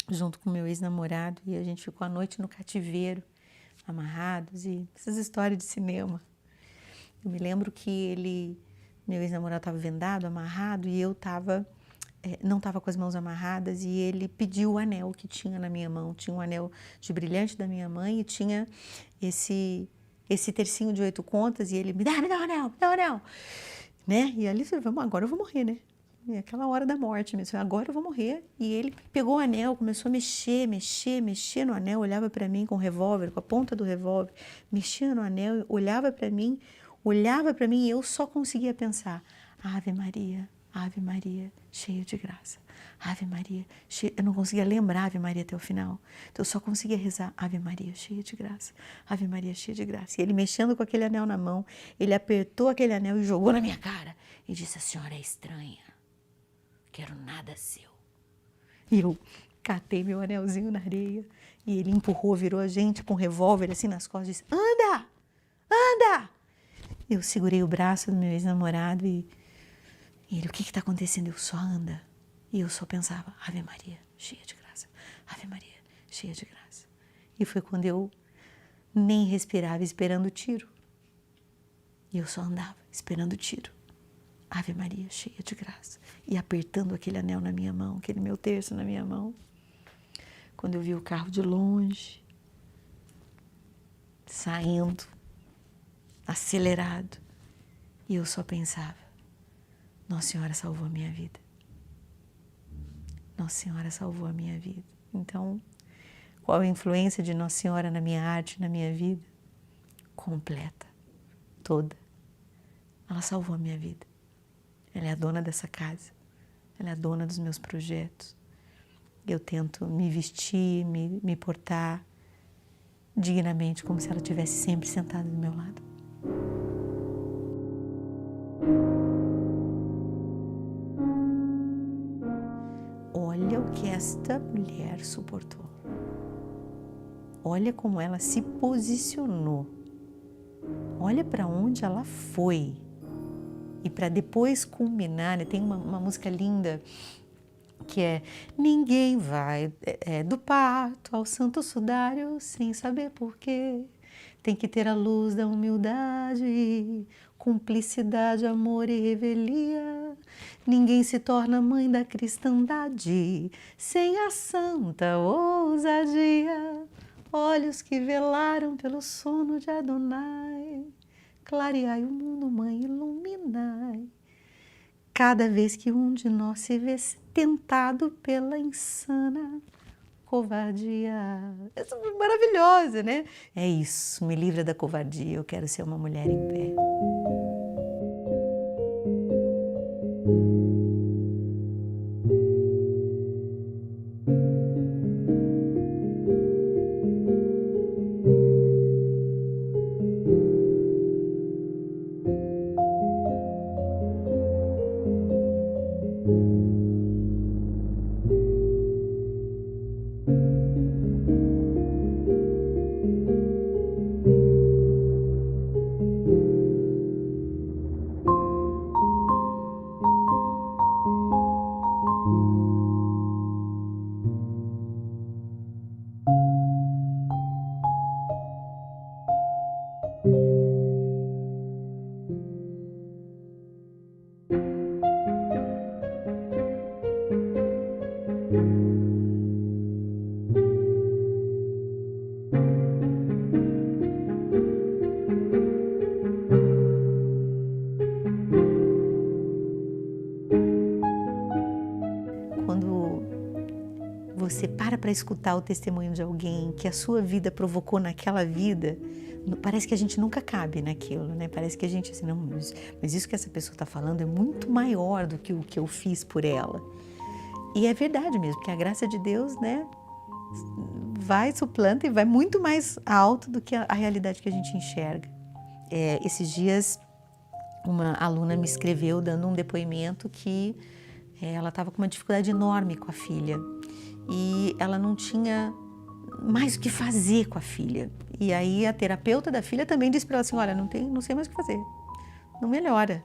junto com meu ex-namorado e a gente ficou a noite no cativeiro, amarrados e essas histórias de cinema. Eu me lembro que meu ex-namorado estava vendado, amarrado e eu não estava com as mãos amarradas e ele pediu o anel que tinha na minha mão. Tinha um anel de brilhante da minha mãe e tinha esse tercinho de 8 contas e ele me dá o anel, me dá o anel. Né? E ali eu falei, agora eu vou morrer, né? E aquela hora da morte mesmo, agora eu vou morrer. E ele pegou o anel, começou a mexer no anel, olhava para mim com o revólver, com a ponta do revólver, mexia no anel, olhava para mim e eu só conseguia pensar, Ave Maria, cheia de graça. Ave Maria, cheia... Eu não conseguia lembrar Ave Maria até o final. Então eu só conseguia rezar Ave Maria, cheia de graça. Ave Maria, cheia de graça. E ele mexendo com aquele anel na mão, ele apertou aquele anel e jogou na minha cara. E disse, a senhora é estranha. Quero nada seu. E eu catei meu anelzinho na areia. E ele empurrou, virou a gente com um revólver assim nas costas e disse, anda, anda. Eu segurei o braço do meu ex-namorado e ele, o que está acontecendo? Eu só anda. E eu só pensava, Ave Maria, cheia de graça. Ave Maria, cheia de graça. E foi quando eu nem respirava, esperando o tiro. E eu só andava, esperando o tiro. Ave Maria, cheia de graça. E apertando aquele anel na minha mão, aquele meu terço na minha mão. Quando eu vi o carro de longe, saindo, acelerado. E eu só pensava, Nossa Senhora salvou a minha vida. Nossa Senhora salvou a minha vida. Então, qual a influência de Nossa Senhora na minha arte, na minha vida? Completa, toda. Ela salvou a minha vida. Ela é a dona dessa casa. Ela é a dona dos meus projetos. Eu tento me vestir, me portar dignamente, como se ela estivesse sempre sentada do meu lado. Olha o que esta mulher suportou. Olha como ela se posicionou. Olha para onde ela foi. E para depois culminar, né? Tem uma música linda que é ninguém vai do parto ao santo sudário sem saber porquê. Tem que ter a luz da humildade, cumplicidade, amor e revelia. Ninguém se torna mãe da cristandade sem a santa ousadia. Olhos que velaram pelo sono de Adonai. Clareai o mundo, mãe, iluminai. Cada vez que um de nós se vê tentado pela insana covardia. Essa é maravilhosa, né? É isso, me livra da covardia, eu quero ser uma mulher em pé. para escutar o testemunho de alguém que a sua vida provocou naquela vida, parece que a gente nunca cabe naquilo, né? Parece que a gente assim, não, mas isso que essa pessoa está falando é muito maior do que o que eu fiz por ela. E é verdade mesmo, porque a graça de Deus, né, vai, suplanta e vai muito mais alto do que a realidade que a gente enxerga. Esses dias, uma aluna me escreveu dando um depoimento que ela estava com uma dificuldade enorme com a filha e ela não tinha mais o que fazer com a filha. E aí a terapeuta da filha também disse para ela assim, olha, não sei mais o que fazer, não melhora.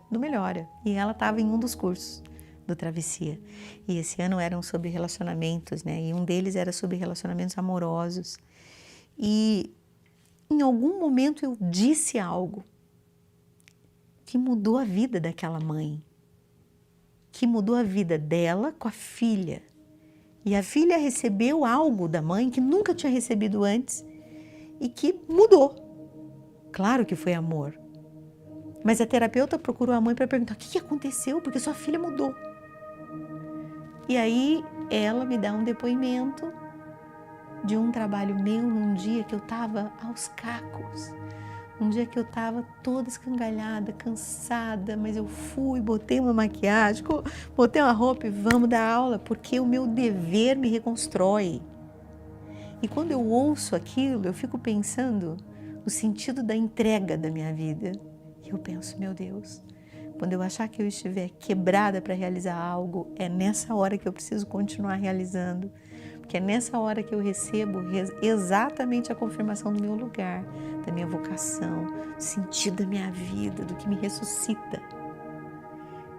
E ela estava em um dos cursos do Travessia. E esse ano eram sobre relacionamentos, né? E um deles era sobre relacionamentos amorosos. E em algum momento eu disse algo que mudou a vida daquela mãe, que mudou a vida dela com a filha. E a filha recebeu algo da mãe que nunca tinha recebido antes e que mudou. Claro que foi amor. Mas a terapeuta procurou a mãe para perguntar o que aconteceu, porque sua filha mudou. E aí ela me dá um depoimento de um trabalho meu num dia que eu estava aos cacos. Um dia que eu estava toda escangalhada, cansada, mas eu fui, botei uma maquiagem, botei uma roupa e vamos dar aula, porque o meu dever me reconstrói. E quando eu ouço aquilo, eu fico pensando no sentido da entrega da minha vida. E eu penso, meu Deus, quando eu achar que eu estiver quebrada para realizar algo, é nessa hora que eu preciso continuar realizando. Porque é nessa hora que eu recebo exatamente a confirmação do meu lugar, da minha vocação, do sentido da minha vida, do que me ressuscita.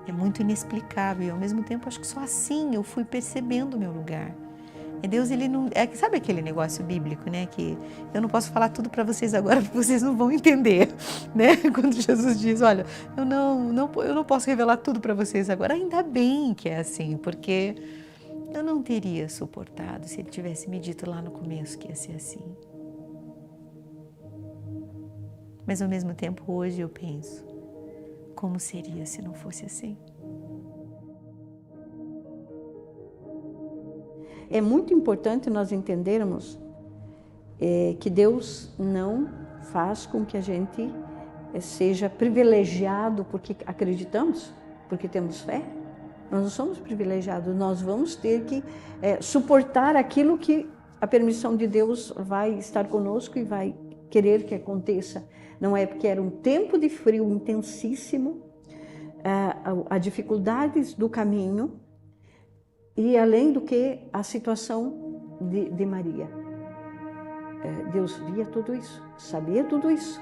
É muito inexplicável e ao mesmo tempo acho que só assim eu fui percebendo o meu lugar. Deus, ele não... sabe aquele negócio bíblico, né? Que eu não posso falar tudo para vocês agora porque vocês não vão entender, né? Quando Jesus diz, olha, eu não posso revelar tudo para vocês agora. Ainda bem que é assim, porque eu não teria suportado se ele tivesse me dito lá no começo que ia ser assim. Mas ao mesmo tempo, hoje eu penso, como seria se não fosse assim? É muito importante nós entendermos que Deus não faz com que a gente seja privilegiado porque acreditamos, porque temos fé. Nós não somos privilegiados, nós vamos ter que suportar aquilo que a permissão de Deus vai estar conosco e vai querer que aconteça. Não é porque era um tempo de frio intensíssimo, as dificuldades do caminho, e além do que a situação de Maria. Deus via tudo isso, sabia tudo isso.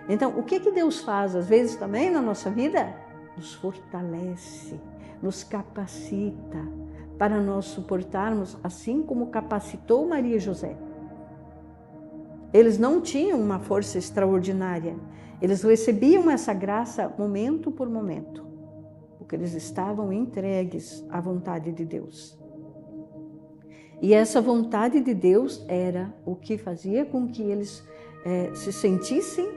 Então, o que Deus faz, às vezes, também na nossa vida? Nos fortalece, nos capacita para nós suportarmos, assim como capacitou Maria e José. Eles não tinham uma força extraordinária, eles recebiam essa graça momento por momento, porque eles estavam entregues à vontade de Deus. E essa vontade de Deus era o que fazia com que eles se sentissem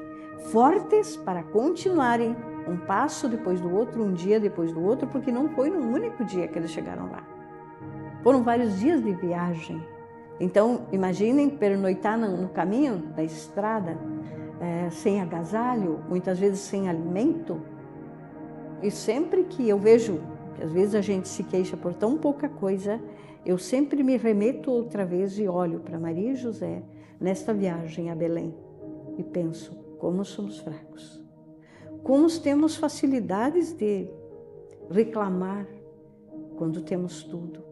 fortes para continuarem um passo depois do outro, um dia depois do outro, porque não foi num único dia que eles chegaram lá. Foram vários dias de viagem. Então, imaginem pernoitar no caminho da estrada, sem agasalho, muitas vezes sem alimento. E sempre que eu vejo, que às vezes a gente se queixa por tão pouca coisa, eu sempre me remeto outra vez e olho para Maria e José nesta viagem a Belém e penso, como somos fracos. Como temos facilidades de reclamar quando temos tudo.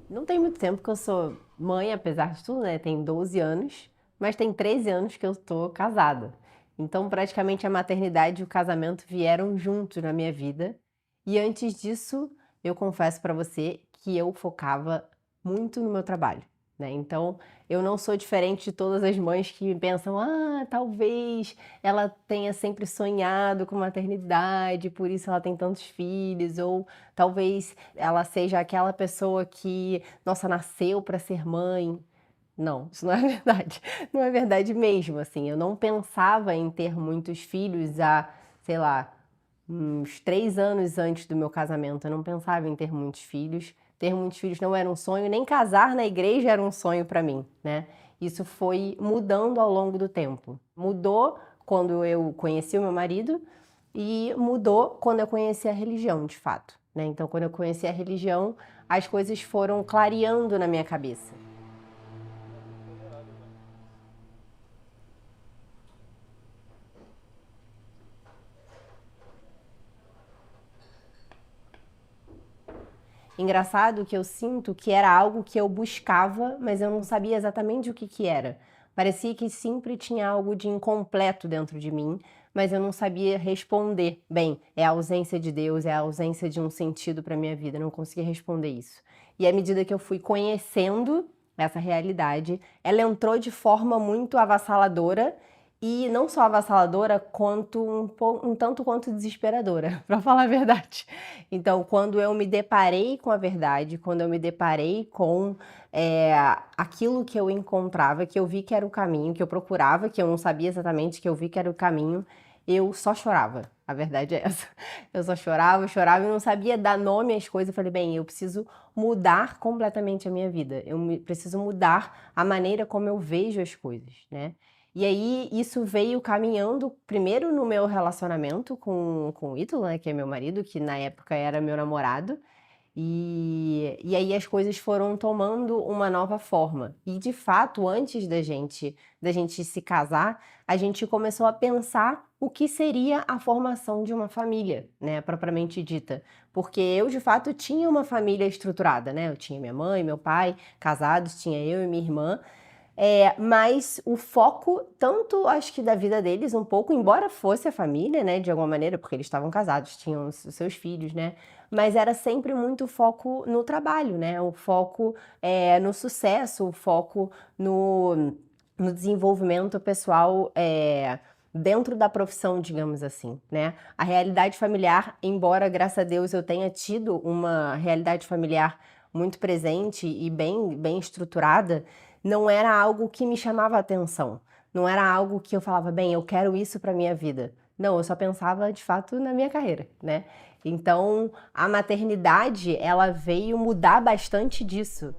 Não tem muito tempo que eu sou mãe, apesar de tudo, né? Tem 12 anos, mas tem 13 anos que eu tô casada. Então, praticamente a maternidade e o casamento vieram juntos na minha vida. E antes disso, eu confesso pra você que eu focava muito no meu trabalho, né? Então, eu não sou diferente de todas as mães que pensam, talvez ela tenha sempre sonhado com maternidade, por isso ela tem tantos filhos, ou talvez ela seja aquela pessoa que, nossa, nasceu para ser mãe. Não, isso não é verdade. Não é verdade mesmo, assim. Eu não pensava em ter muitos filhos há, sei lá, uns 3 anos antes do meu casamento. Eu não pensava em ter muitos filhos. Ter muitos filhos não era um sonho, nem casar na igreja era um sonho para mim, né? Isso foi mudando ao longo do tempo. Mudou quando eu conheci o meu marido e mudou quando eu conheci a religião, de fato, né? Então, quando eu conheci a religião, as coisas foram clareando na minha cabeça. Engraçado que eu sinto que era algo que eu buscava, mas eu não sabia exatamente o que era. Parecia que sempre tinha algo de incompleto dentro de mim, mas eu não sabia responder. Bem, é a ausência de Deus, é a ausência de um sentido para minha vida, eu não conseguia responder isso. E à medida que eu fui conhecendo essa realidade, ela entrou de forma muito avassaladora, e não só avassaladora, quanto um tanto quanto desesperadora, para falar a verdade. Então, quando eu me deparei com a verdade, quando eu me deparei com aquilo que eu encontrava, que eu vi que era o caminho, que eu procurava, que eu não sabia exatamente, que eu vi que era o caminho, eu só chorava. A verdade é essa. Eu só chorava e não sabia dar nome às coisas. Eu falei, bem, eu preciso mudar completamente a minha vida. Preciso mudar a maneira como eu vejo as coisas, né? E aí, isso veio caminhando primeiro no meu relacionamento com o Ítalo, né, que é meu marido, que na época era meu namorado. E aí as coisas foram tomando uma nova forma. E de fato, antes da gente se casar, a gente começou a pensar o que seria a formação de uma família, né, propriamente dita. Porque eu, de fato, tinha uma família estruturada, né? Eu tinha minha mãe, meu pai, casados, tinha eu e minha irmã. Mas o foco, tanto acho que da vida deles um pouco, embora fosse a família, né, de alguma maneira, porque eles estavam casados, tinham os seus filhos, né, mas era sempre muito foco no trabalho, né, o foco no sucesso, o foco no desenvolvimento pessoal dentro da profissão, digamos assim, né. A realidade familiar, embora, graças a Deus, eu tenha tido uma realidade familiar muito presente e bem estruturada, não era algo que me chamava a atenção. Não era algo que eu falava, bem, eu quero isso para minha vida. Não, eu só pensava, de fato, na minha carreira, né? Então, a maternidade, ela veio mudar bastante disso.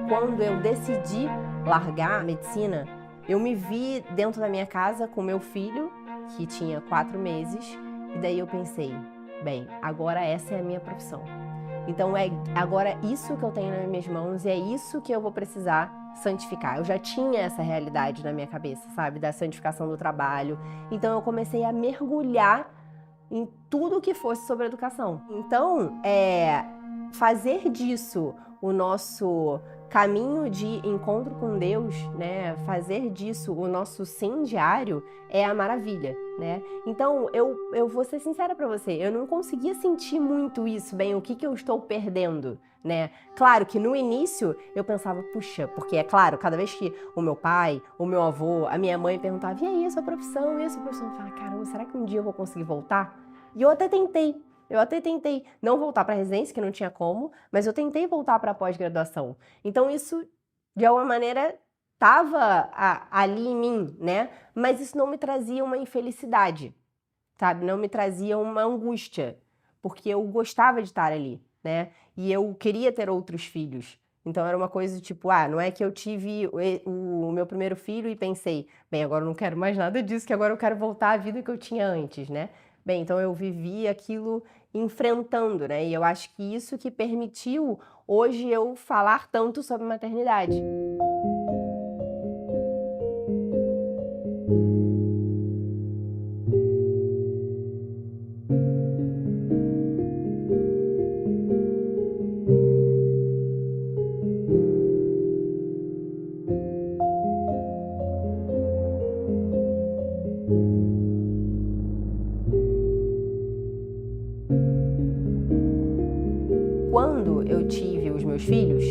Quando eu decidi largar a medicina, eu me vi dentro da minha casa com meu filho, que tinha 4 meses, e daí eu pensei, bem, agora essa é a minha profissão. Então é agora isso que eu tenho nas minhas mãos e é isso que eu vou precisar santificar. Eu já tinha essa realidade na minha cabeça, sabe, da santificação do trabalho. Então eu comecei a mergulhar em tudo que fosse sobre educação. Então, fazer disso o nosso caminho de encontro com Deus, né, fazer disso o nosso sim diário é a maravilha, né? Então, eu vou ser sincera para você, eu não conseguia sentir muito isso, bem, o que eu estou perdendo, né? Claro que no início eu pensava, puxa, porque é claro, cada vez que o meu pai, o meu avô, a minha mãe perguntava, e aí, a sua profissão, e a sua profissão? Eu falava, caramba, será que um dia eu vou conseguir voltar? E eu até tentei não voltar para a residência, que não tinha como, mas eu tentei voltar para a pós-graduação. Então isso, de alguma maneira, estava ali em mim, né? Mas isso não me trazia uma infelicidade, sabe? Não me trazia uma angústia, porque eu gostava de estar ali, né? E eu queria ter outros filhos. Então era uma coisa tipo, não é que eu tive o meu primeiro filho e pensei, bem, agora eu não quero mais nada disso, que agora eu quero voltar à vida que eu tinha antes, né? Bem, então eu vivi aquilo enfrentando, né? E eu acho que isso que permitiu hoje eu falar tanto sobre maternidade. Quando eu tive os meus filhos,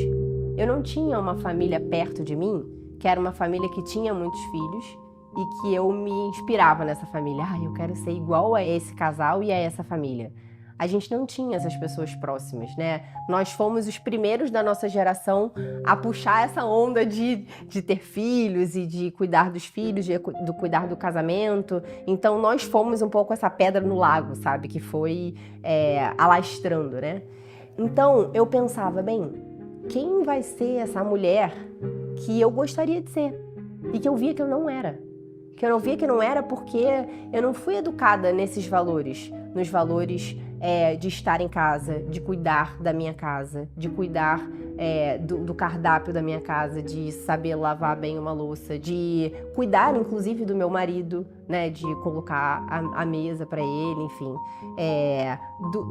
eu não tinha uma família perto de mim, que era uma família que tinha muitos filhos e que eu me inspirava nessa família. Eu quero ser igual a esse casal e a essa família. A gente não tinha essas pessoas próximas, né? Nós fomos os primeiros da nossa geração a puxar essa onda de ter filhos e de cuidar dos filhos, de cuidar do casamento. Então nós fomos um pouco essa pedra no lago, sabe? Que foi alastrando, né? Então, eu pensava, bem, quem vai ser essa mulher que eu gostaria de ser? E que eu via que eu não era. Que eu não via que não era porque eu não fui educada nesses valores. Nos valores de estar em casa, de cuidar da minha casa, de cuidar do cardápio da minha casa, de saber lavar bem uma louça, de cuidar, inclusive, do meu marido, né, de colocar a mesa para ele, enfim.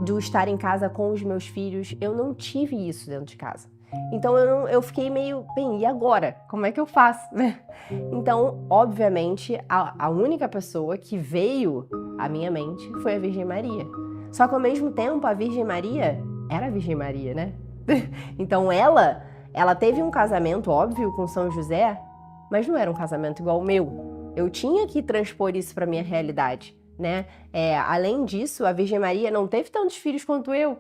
Do estar em casa com os meus filhos, eu não tive isso dentro de casa. Então eu fiquei meio, bem, e agora? Como é que eu faço, né? Então, obviamente, a única pessoa que veio à minha mente foi a Virgem Maria. Só que ao mesmo tempo, a Virgem Maria era a Virgem Maria, né? Então ela teve um casamento, óbvio, com São José, mas não era um casamento igual o meu. Eu tinha que transpor isso para minha realidade, né? Além disso, a Virgem Maria não teve tantos filhos quanto eu.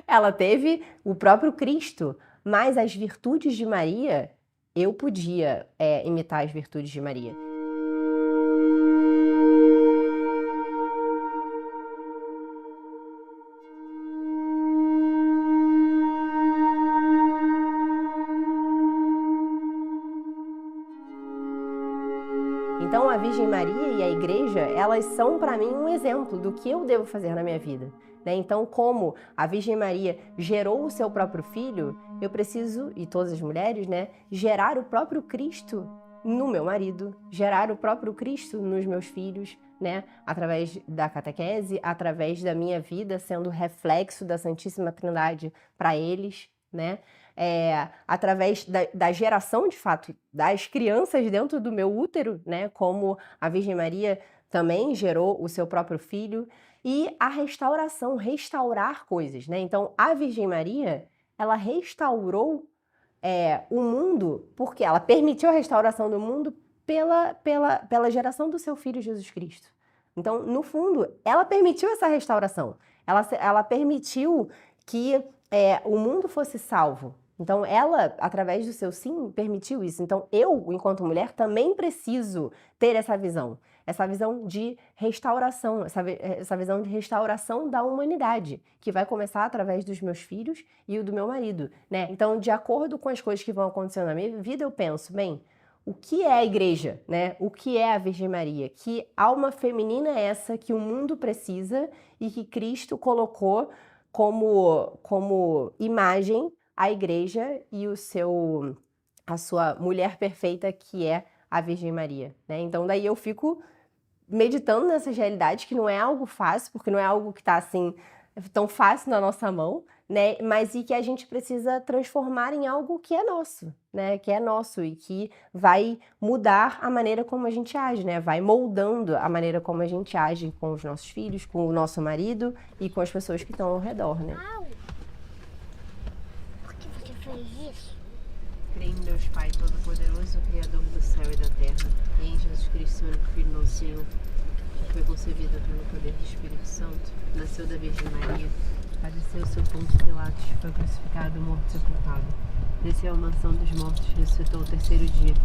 Ela teve o próprio Cristo, mas as virtudes de Maria, eu podia imitar as virtudes de Maria. Então, a Virgem Maria e a Igreja, elas são para mim um exemplo do que eu devo fazer na minha vida, né? Então, como a Virgem Maria gerou o seu próprio filho, eu preciso, e todas as mulheres, né, gerar o próprio Cristo no meu marido, gerar o próprio Cristo nos meus filhos, né, através da catequese, através da minha vida sendo reflexo da Santíssima Trindade para eles, né? Através da geração, de fato, das crianças dentro do meu útero, né? Como a Virgem Maria também gerou o seu próprio filho, e a restauração, restaurar coisas, né? Então, a Virgem Maria, ela restaurou o mundo, porque ela permitiu a restauração do mundo pela geração do seu filho Jesus Cristo. Então, no fundo, ela permitiu essa restauração. Ela permitiu que o mundo fosse salvo. Então, ela, através do seu sim, permitiu isso. Então, eu, enquanto mulher, também preciso ter essa visão de restauração, essa visão de restauração da humanidade, que vai começar através dos meus filhos e o do meu marido, né? Então, de acordo com as coisas que vão acontecendo na minha vida, eu penso, bem, o que é a Igreja, né? O que é a Virgem Maria? Que alma feminina é essa que o mundo precisa e que Cristo colocou como imagem a Igreja e a sua mulher perfeita, que é a Virgem Maria, né? Então daí eu fico meditando nessas realidades, que não é algo fácil, porque não é algo que está assim tão fácil na nossa mão, né? Mas e que a gente precisa transformar em algo que é nosso, né? Que é nosso e que vai mudar a maneira como a gente age, né? Vai moldando a maneira como a gente age com os nossos filhos, com o nosso marido e com as pessoas que estão ao redor, né? Por que você fez isso? Creio em Deus Pai Todo-Poderoso, Criador do céu e da terra, e em Jesus Cristo, seu único Filho, nosso Senhor, que foi concebido pelo poder do Espírito Santo, nasceu da Virgem Maria, padeceu sob Pôncio Pilatos, foi crucificado, morto e sepultado. Desceu à mansão dos mortos, ressuscitou ao terceiro dia,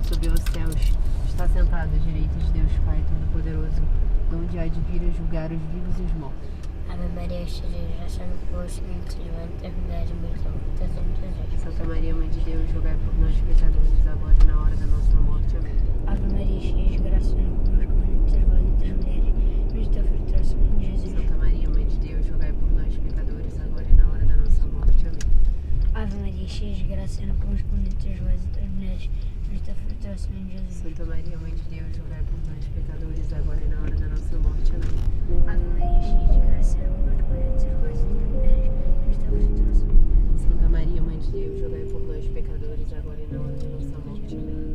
subiu aos céus, está sentado à direita de Deus Pai Todo-Poderoso, de onde há de vir a julgar os vivos e os mortos. Ave Maria, cheia de graça, no posto, entre os ventres, mulheres, bendita Jesus. Santa Maria, Mãe de Deus, rogai por nós pecadores, agora e na hora da nossa morte. Amém. Ave Maria, cheia de graça, no posto, entre as mulheres, bendita é o fruto do vosso ventre, Jesus. Santa Maria, Mãe de Deus, rogai por nós pecadores, agora e na hora da nossa morte. Amém. Ave Maria, cheia de graça, no posto, entre as mulheres, bendita é o fruto do vosso ventre, Jesus. Santa Maria, Mãe de Deus, rogai por nós pecadores, agora e na hora da nossa morte. Amém. Ave Maria, cheia de graça, no posto, entre as mulheres, bendita é o fruto do vosso ventre, Jesus. Santa Maria, Mãe de Deus, rogai por nós pecadores, agora e na hora da nossa morte. Amém.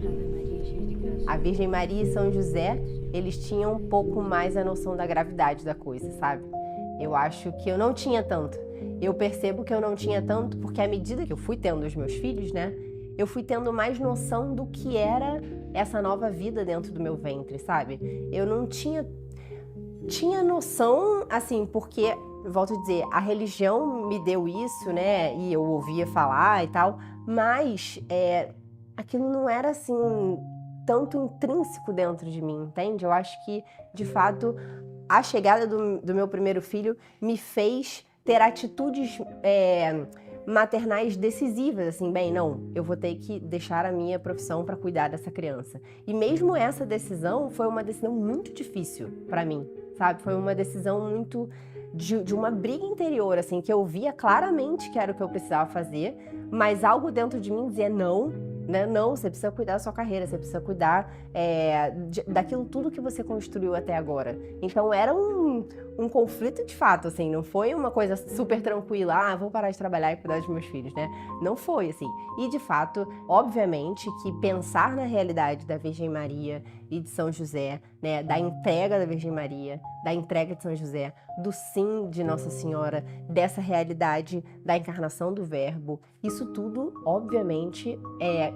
Ave Maria, cheia de graça. A Virgem Maria e São José, eles tinham um pouco mais a noção da gravidade da coisa, sabe? Eu acho que eu não tinha tanto. Eu percebo que eu não tinha tanto porque à medida que eu fui tendo os meus filhos, né? Eu fui tendo mais noção do que era essa nova vida dentro do meu ventre, sabe? Eu não tinha noção, assim, porque, volto a dizer, a religião me deu isso, né? E eu ouvia falar e tal, mas aquilo não era, assim, tanto intrínseco dentro de mim, entende? Eu acho que, de fato, a chegada do meu primeiro filho me fez ter atitudes maternais decisivas, assim, bem, não, eu vou ter que deixar a minha profissão para cuidar dessa criança. E mesmo essa decisão foi uma decisão muito difícil para mim, sabe? Foi uma decisão muito de uma briga interior, assim, que eu via claramente que era o que eu precisava fazer, mas algo dentro de mim dizia não, né? Não, você precisa cuidar da sua carreira, você precisa cuidar daquilo tudo que você construiu até agora. Então era um conflito de fato, assim, não foi uma coisa super tranquila, vou parar de trabalhar e cuidar dos meus filhos, né? Não foi, assim. E de fato, obviamente que pensar na realidade da Virgem Maria e de São José, né, da entrega da Virgem Maria, da entrega de São José, do sim de Nossa Senhora, dessa realidade da encarnação do Verbo, isso tudo, obviamente,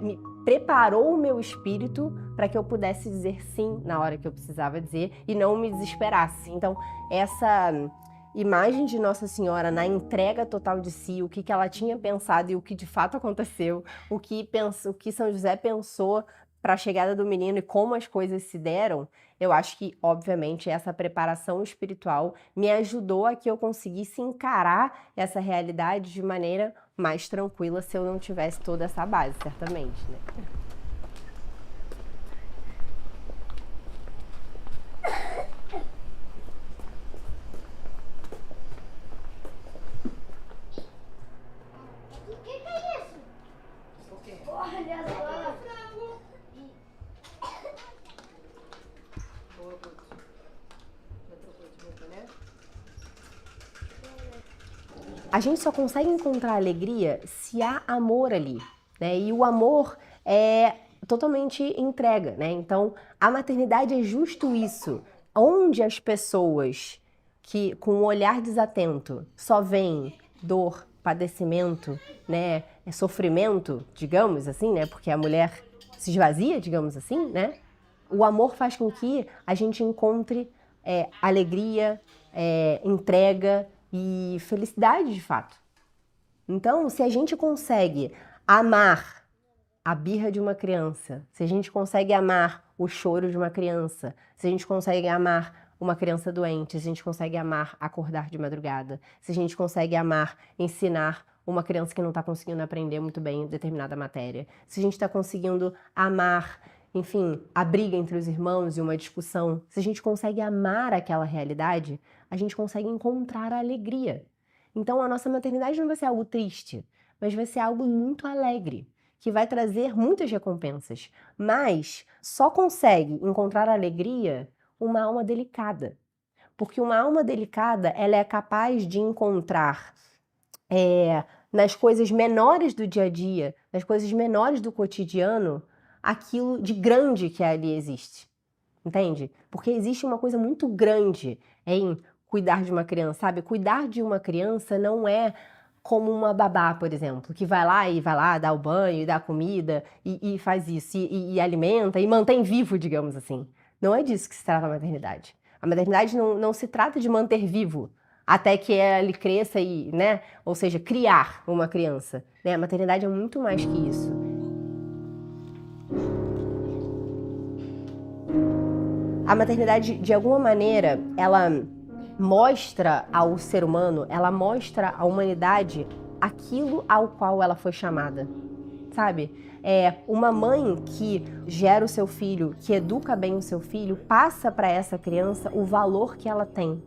me preparou o meu espírito para que eu pudesse dizer sim na hora que eu precisava dizer e não me desesperasse. Então, essa imagem de Nossa Senhora na entrega total de si, o que ela tinha pensado e o que de fato aconteceu, o que São José pensou para a chegada do menino e como as coisas se deram, eu acho que, obviamente, essa preparação espiritual me ajudou a que eu conseguisse encarar essa realidade de maneira mais tranquila se eu não tivesse toda essa base, certamente, né? O que é isso? O quê? Olha só. A gente só consegue encontrar alegria se há amor ali, né? E o amor é totalmente entrega, né? Então, a maternidade é justo isso. Onde as pessoas que, com um olhar desatento, só veem dor, padecimento, né? Sofrimento, digamos assim, né? Porque a mulher se esvazia, digamos assim, né? O amor faz com que a gente encontre alegria, entrega e felicidade de fato. Então, se a gente consegue amar a birra de uma criança, se a gente consegue amar o choro de uma criança, se a gente consegue amar uma criança doente, se a gente consegue amar acordar de madrugada, se a gente consegue amar ensinar uma criança que não está conseguindo aprender muito bem determinada matéria, se a gente está conseguindo amar, enfim, a briga entre os irmãos e uma discussão, se a gente consegue amar aquela realidade, a gente consegue encontrar a alegria. Então a nossa maternidade não vai ser algo triste, mas vai ser algo muito alegre, que vai trazer muitas recompensas. Mas só consegue encontrar alegria uma alma delicada. Porque uma alma delicada, ela é capaz de encontrar nas coisas menores do dia a dia, nas coisas menores do cotidiano, aquilo de grande que ali existe, entende? Porque existe uma coisa muito grande em cuidar de uma criança, sabe? Cuidar de uma criança não é como uma babá, por exemplo, que vai lá, dá o banho, dá a comida e faz isso, e alimenta e mantém vivo, digamos assim. Não é disso que se trata a maternidade. A maternidade não se trata de manter vivo até que ele cresça e, né? Ou seja, criar uma criança. Né? A maternidade é muito mais que isso. A maternidade, de alguma maneira, ela mostra ao ser humano, ela mostra à humanidade aquilo ao qual ela foi chamada, sabe? Uma mãe que gera o seu filho, que educa bem o seu filho, passa para essa criança o valor que ela tem.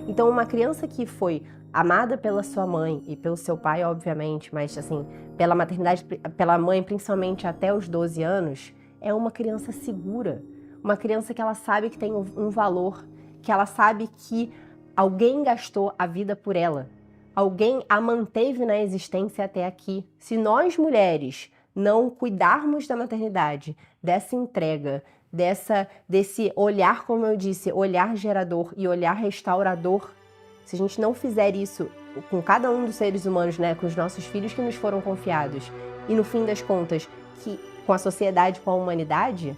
Então, uma criança que foi amada pela sua mãe e pelo seu pai, obviamente, mas assim, pela maternidade, pela mãe, principalmente até os 12 anos, é uma criança segura, uma criança que ela sabe que tem um valor, que ela sabe que alguém gastou a vida por ela, alguém a manteve na existência até aqui. Se nós mulheres não cuidarmos da maternidade, dessa entrega, desse olhar, como eu disse, olhar gerador e olhar restaurador, se a gente não fizer isso com cada um dos seres humanos, né, com os nossos filhos que nos foram confiados, e no fim das contas, que com a sociedade, com a humanidade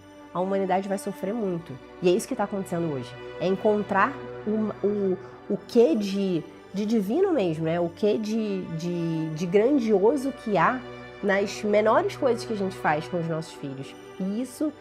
vai sofrer muito. E é isso que está acontecendo hoje. É encontrar o que de divino mesmo, né? O que de grandioso que há nas menores coisas que a gente faz com os nossos filhos. E isso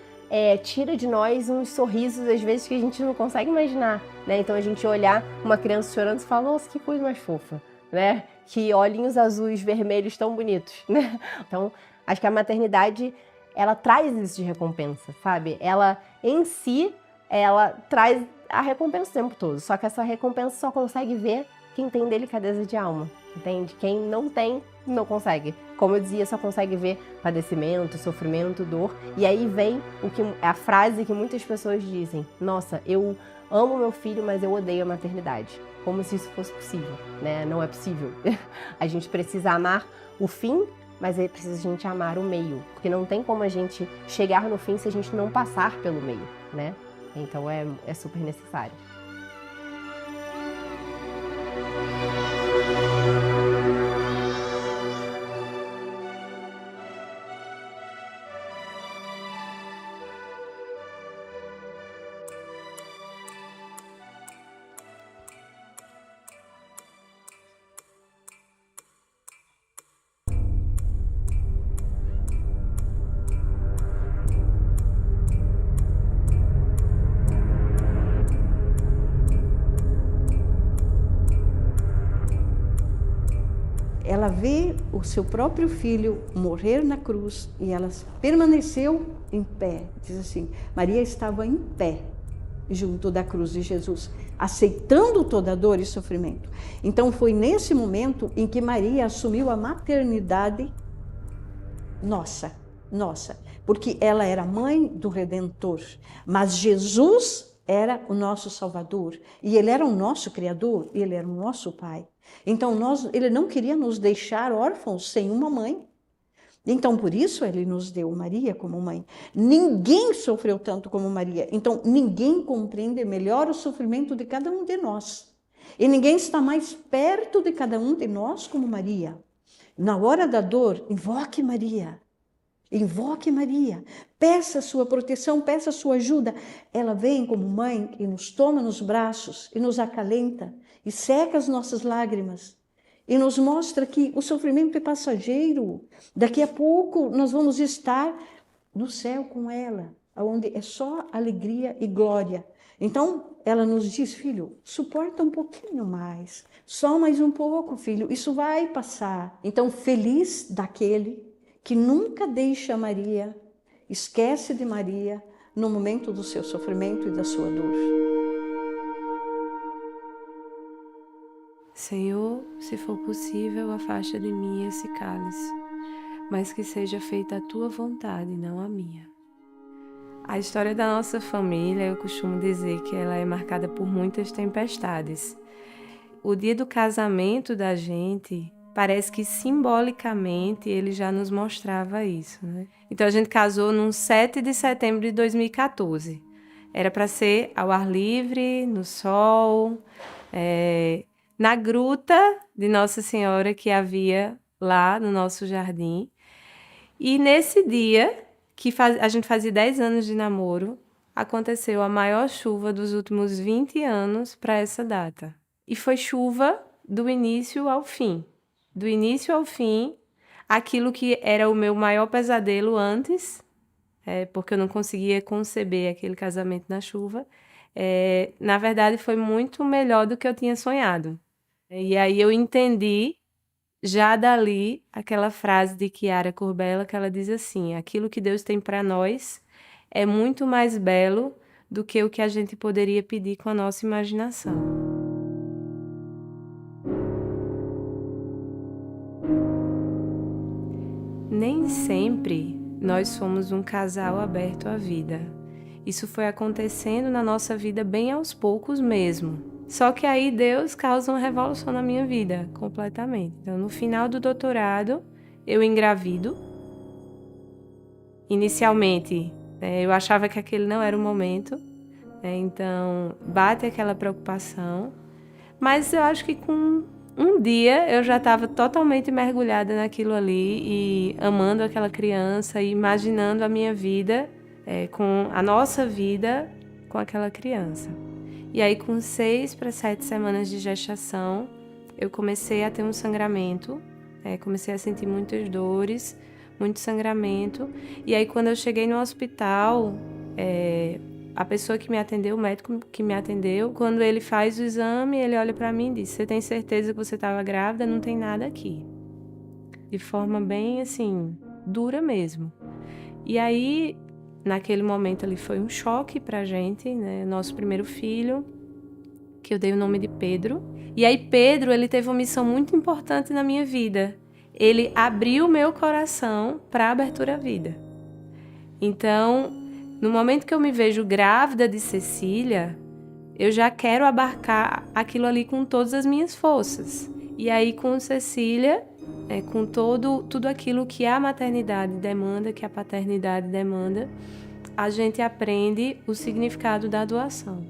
tira de nós uns sorrisos, às vezes, que a gente não consegue imaginar, né? Então, a gente olhar uma criança chorando e falar, nossa, que coisa mais fofa, né? Que olhinhos azuis, vermelhos tão bonitos, né? Então, acho que a maternidade, ela traz isso de recompensa, sabe? Ela, em si, ela traz a recompensa o tempo todo. Só que essa recompensa só consegue ver quem tem delicadeza de alma, entende? Quem não tem, não consegue. Como eu dizia, só consegue ver padecimento, sofrimento, dor. E aí vem a frase que muitas pessoas dizem: nossa, eu amo meu filho, mas eu odeio a maternidade. Como se isso fosse possível, né? Não é possível. A gente precisa amar o fim, mas é preciso a gente amar o meio. Porque não tem como a gente chegar no fim se a gente não passar pelo meio, né? Então é super necessário. Ela vê o seu próprio filho morrer na cruz e ela permaneceu em pé. Diz assim, Maria estava em pé junto da cruz de Jesus, aceitando toda a dor e sofrimento. Então foi nesse momento em que Maria assumiu a maternidade nossa, porque ela era mãe do Redentor, mas Jesus era o nosso Salvador, e Ele era o nosso Criador, e Ele era o nosso Pai. Então, Ele não queria nos deixar órfãos sem uma mãe. Então, por isso, Ele nos deu Maria como mãe. Ninguém sofreu tanto como Maria. Então, ninguém compreende melhor o sofrimento de cada um de nós. E ninguém está mais perto de cada um de nós como Maria. Na hora da dor, invoque Maria. Invoque Maria, peça sua proteção, peça sua ajuda. Ela vem como mãe e nos toma nos braços e nos acalenta e seca as nossas lágrimas e nos mostra que o sofrimento é passageiro. Daqui a pouco nós vamos estar no céu com ela, onde é só alegria e glória. Então ela nos diz, filho, suporta um pouquinho mais, só mais um pouco, filho, isso vai passar. Então feliz daquele que nunca deixa Maria, esquece de Maria no momento do seu sofrimento e da sua dor. Senhor, se for possível, afasta de mim esse cálice, mas que seja feita a tua vontade, não a minha. A história da nossa família, eu costumo dizer que ela é marcada por muitas tempestades. O dia do casamento da gente parece que simbolicamente ele já nos mostrava isso, né? Então a gente casou no 7 de setembro de 2014. Era para ser ao ar livre, no sol, na gruta de Nossa Senhora que havia lá no nosso jardim. E nesse dia, a gente fazia 10 anos de namoro, aconteceu a maior chuva dos últimos 20 anos para essa data. E foi chuva do início ao fim. Do início ao fim, aquilo que era o meu maior pesadelo antes, porque eu não conseguia conceber aquele casamento na chuva, na verdade foi muito melhor do que eu tinha sonhado. E aí eu entendi, já dali, aquela frase de Chiara Corbella, que ela diz assim: aquilo que Deus tem para nós é muito mais belo do que o que a gente poderia pedir com a nossa imaginação. Nem sempre nós somos um casal aberto à vida. Isso foi acontecendo na nossa vida bem aos poucos mesmo. Só que aí Deus causa uma revolução na minha vida, completamente. Então, no final do doutorado, eu engravido. Inicialmente, eu achava que aquele não era o momento, então bate aquela preocupação. Mas eu acho que com um dia eu já estava totalmente mergulhada naquilo ali e amando aquela criança e imaginando a minha vida, com a nossa vida com aquela criança. E aí, com 6 para 7 semanas de gestação, eu comecei a ter um sangramento, comecei a sentir muitas dores, muito sangramento. E aí, quando eu cheguei no hospital, a pessoa que me atendeu, o médico que me atendeu, quando ele faz o exame, ele olha para mim e diz: você tem certeza que você estava grávida? Não tem nada aqui. De forma bem, assim, dura mesmo. E aí, naquele momento ali, foi um choque pra gente, né? Nosso primeiro filho, que eu dei o nome de Pedro. E aí, Pedro, ele teve uma missão muito importante na minha vida. Ele abriu o meu coração para a abertura à vida. Então, no momento que eu me vejo grávida de Cecília, eu já quero abarcar aquilo ali com todas as minhas forças. E aí, com Cecília, com tudo aquilo que a maternidade demanda, que a paternidade demanda, a gente aprende o significado da doação.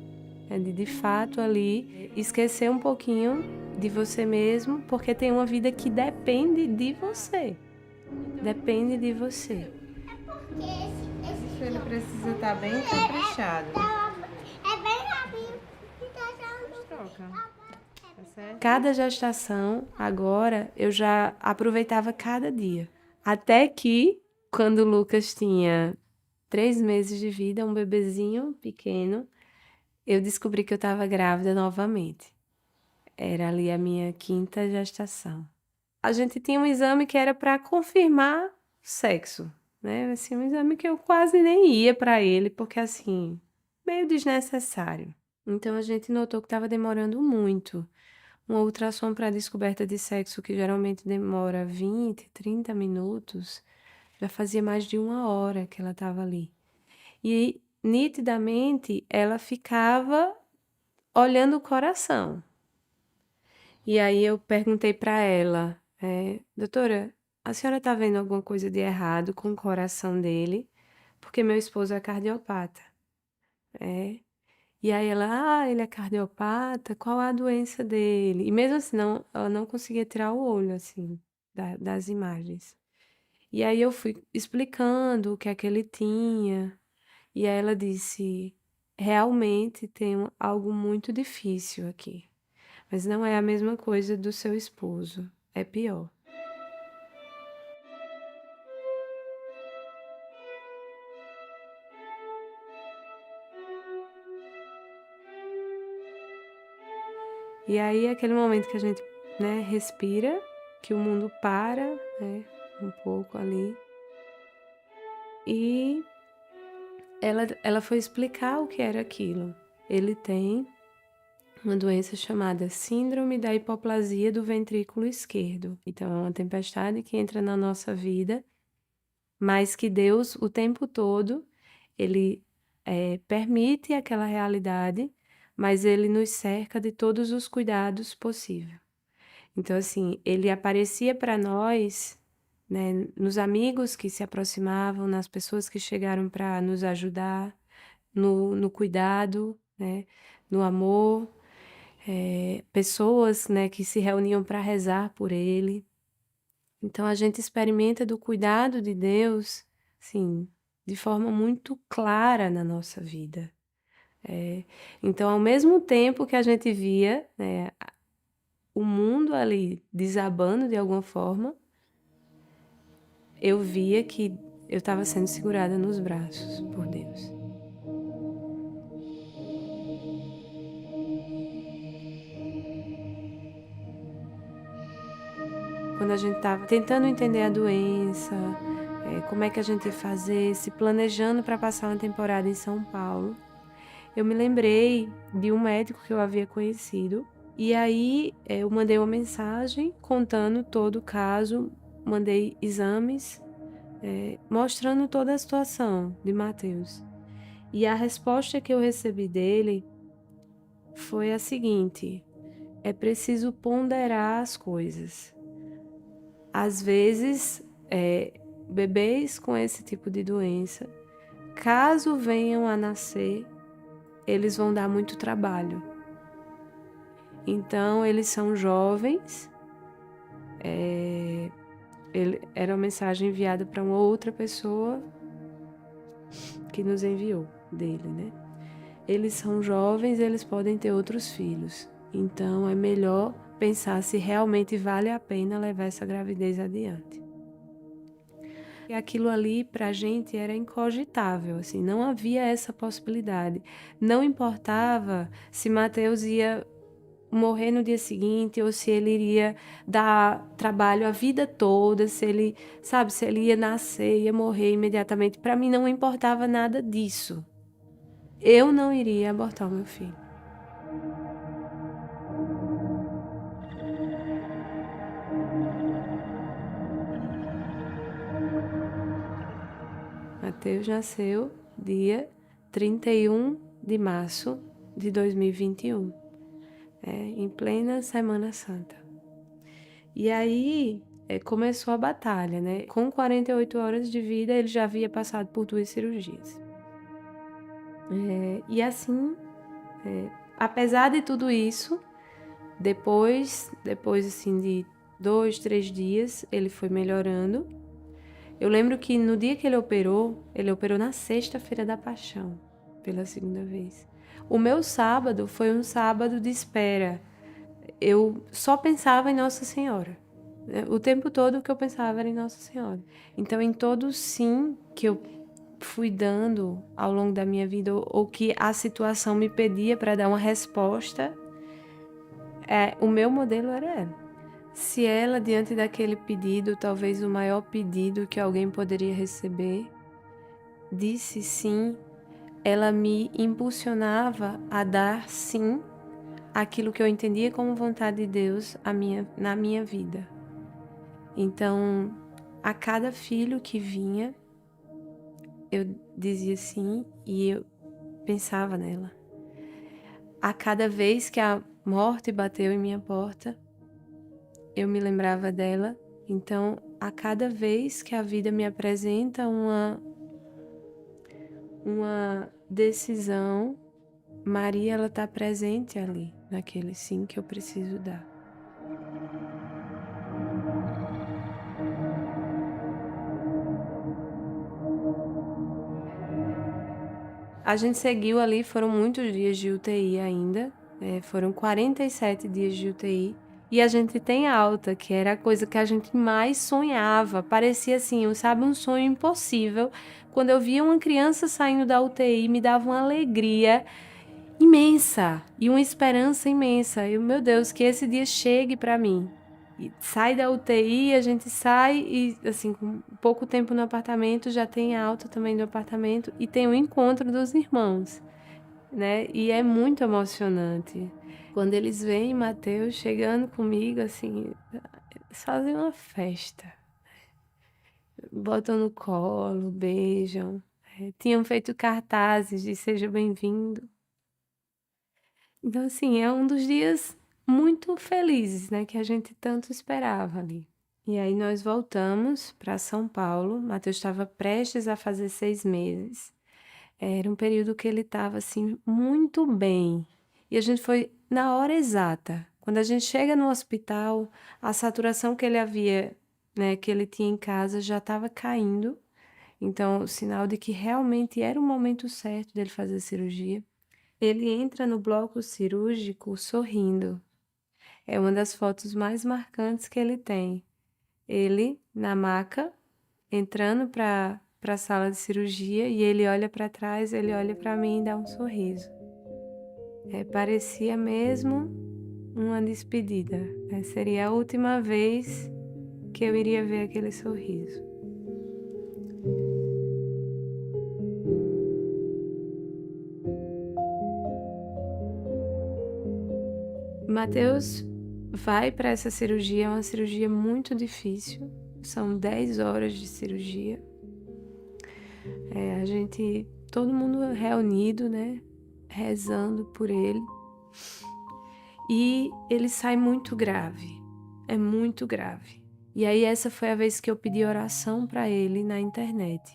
De fato, ali, esquecer um pouquinho de você mesmo, porque tem uma vida que depende de você. Depende de você. Ele precisa estar bem caprichado. Cada gestação, agora, eu já aproveitava cada dia. Até que, quando o Lucas tinha 3 meses de vida, um bebezinho pequeno, eu descobri que eu estava grávida novamente. Era ali a minha 5ª gestação. A gente tinha um exame que era para confirmar o sexo, né? Assim, um exame que eu quase nem ia para ele, porque assim, meio desnecessário. Então a gente notou que estava demorando muito. Um ultrassom para descoberta de sexo, que geralmente demora 20, 30 minutos, já fazia mais de 1 hora que ela estava ali. E nitidamente ela ficava olhando o coração. E aí eu perguntei para ela: doutora, a senhora está vendo alguma coisa de errado com o coração dele? Porque meu esposo é cardiopata. E aí ela: ele é cardiopata, qual a doença dele? E mesmo assim, ela não conseguia tirar o olho, assim, das imagens. E aí eu fui explicando o que é que ele tinha. E aí ela disse: realmente tem algo muito difícil aqui. Mas não é a mesma coisa do seu esposo. É pior. E aí, aquele momento que a gente, respira, que o mundo para, um pouco ali. E ela foi explicar o que era aquilo. Ele tem uma doença chamada Síndrome da Hipoplasia do Ventrículo Esquerdo. Então, é uma tempestade que entra na nossa vida, mas que Deus, o tempo todo, Ele permite aquela realidade, mas Ele nos cerca de todos os cuidados possíveis. Então, assim, ele aparecia para nós, né, nos amigos que se aproximavam, nas pessoas que chegaram para nos ajudar, no cuidado, né, no amor, pessoas, né, que se reuniam para rezar por ele. Então, a gente experimenta do cuidado de Deus, sim, de forma muito clara na nossa vida. Então, ao mesmo tempo que a gente via, né, o mundo ali desabando de alguma forma, eu via que eu estava sendo segurada nos braços por Deus. Quando a gente estava tentando entender a doença, como é que a gente ia fazer, se planejando para passar uma temporada em São Paulo, eu me lembrei de um médico que eu havia conhecido. E aí eu mandei uma mensagem contando todo o caso, mandei exames, mostrando toda a situação de Mateus. E a resposta que eu recebi dele foi a seguinte: é preciso ponderar as coisas. Às vezes, bebês com esse tipo de doença, caso venham a nascer, eles vão dar muito trabalho. Então, eles são jovens. Era uma mensagem enviada para uma outra pessoa que nos enviou dele, né? Eles são jovens, eles podem ter outros filhos. Então, é melhor pensar se realmente vale a pena levar essa gravidez adiante. E aquilo ali, pra gente, era incogitável, assim, não havia essa possibilidade. Não importava se Mateus ia morrer no dia seguinte, ou se ele iria dar trabalho a vida toda, se ele, sabe, se ele ia nascer, ia morrer imediatamente. Para mim não importava nada disso. Eu não iria abortar o meu filho. Mateus nasceu dia 31 de março de 2021. Em plena Semana Santa. E aí começou a batalha, né? Com 48 horas de vida, ele já havia passado por 2 cirurgias. E assim, apesar de tudo isso, depois assim, de 2, 3 dias, ele foi melhorando. Eu lembro que no dia que ele operou na sexta-feira da Paixão, pela segunda vez. O meu sábado foi um sábado de espera. Eu só pensava em Nossa Senhora. O tempo todo o que eu pensava era em Nossa Senhora. Então, em todo sim que eu fui dando ao longo da minha vida, ou que a situação me pedia para dar uma resposta, o meu modelo era ela. Se ela, diante daquele pedido, talvez o maior pedido que alguém poderia receber, disse sim, ela me impulsionava a dar sim aquilo que eu entendia como vontade de Deus na minha vida. Então, a cada filho que vinha, eu dizia sim e eu pensava nela. A cada vez que a morte bateu em minha porta, eu me lembrava dela. Então, a cada vez que a vida me apresenta uma decisão, Maria, ela está presente ali, naquele sim que eu preciso dar. A gente seguiu ali, foram muitos dias de UTI ainda, foram 47 dias de UTI. E a gente tem alta, que era a coisa que a gente mais sonhava. Parecia assim, sabe, um sonho impossível. Quando eu via uma criança saindo da UTI, me dava uma alegria imensa e uma esperança imensa. Eu, meu Deus, que esse dia chegue para mim. E sai da UTI, a gente sai e, assim, com pouco tempo no apartamento, já tem alta também do apartamento e tem o encontro dos irmãos, né? E é muito emocionante. Quando eles veem Mateus chegando comigo, assim, eles fazem uma festa. Botam no colo, beijam. Tinham feito cartazes de seja bem-vindo. Então, assim, é um dos dias muito felizes, né, que a gente tanto esperava ali. E aí nós voltamos para São Paulo. Mateus estava prestes a fazer 6 meses. Era um período que ele estava assim muito bem. E a gente foi na hora exata. Quando a gente chega no hospital, a saturação que ele havia, né, que ele tinha em casa já estava caindo. Então, sinal de que realmente era o momento certo dele fazer a cirurgia. Ele entra no bloco cirúrgico sorrindo. É uma das fotos mais marcantes que ele tem. Ele na maca, entrando para a sala de cirurgia, e ele olha para trás, ele olha para mim e dá um sorriso. Parecia mesmo uma despedida. Seria a última vez que eu iria ver aquele sorriso. Mateus vai para essa cirurgia, é uma cirurgia muito difícil, são 10 horas de cirurgia. Todo mundo reunido, né, rezando por ele. E ele sai muito grave, é muito grave. E aí essa foi a vez que eu pedi oração para ele na internet.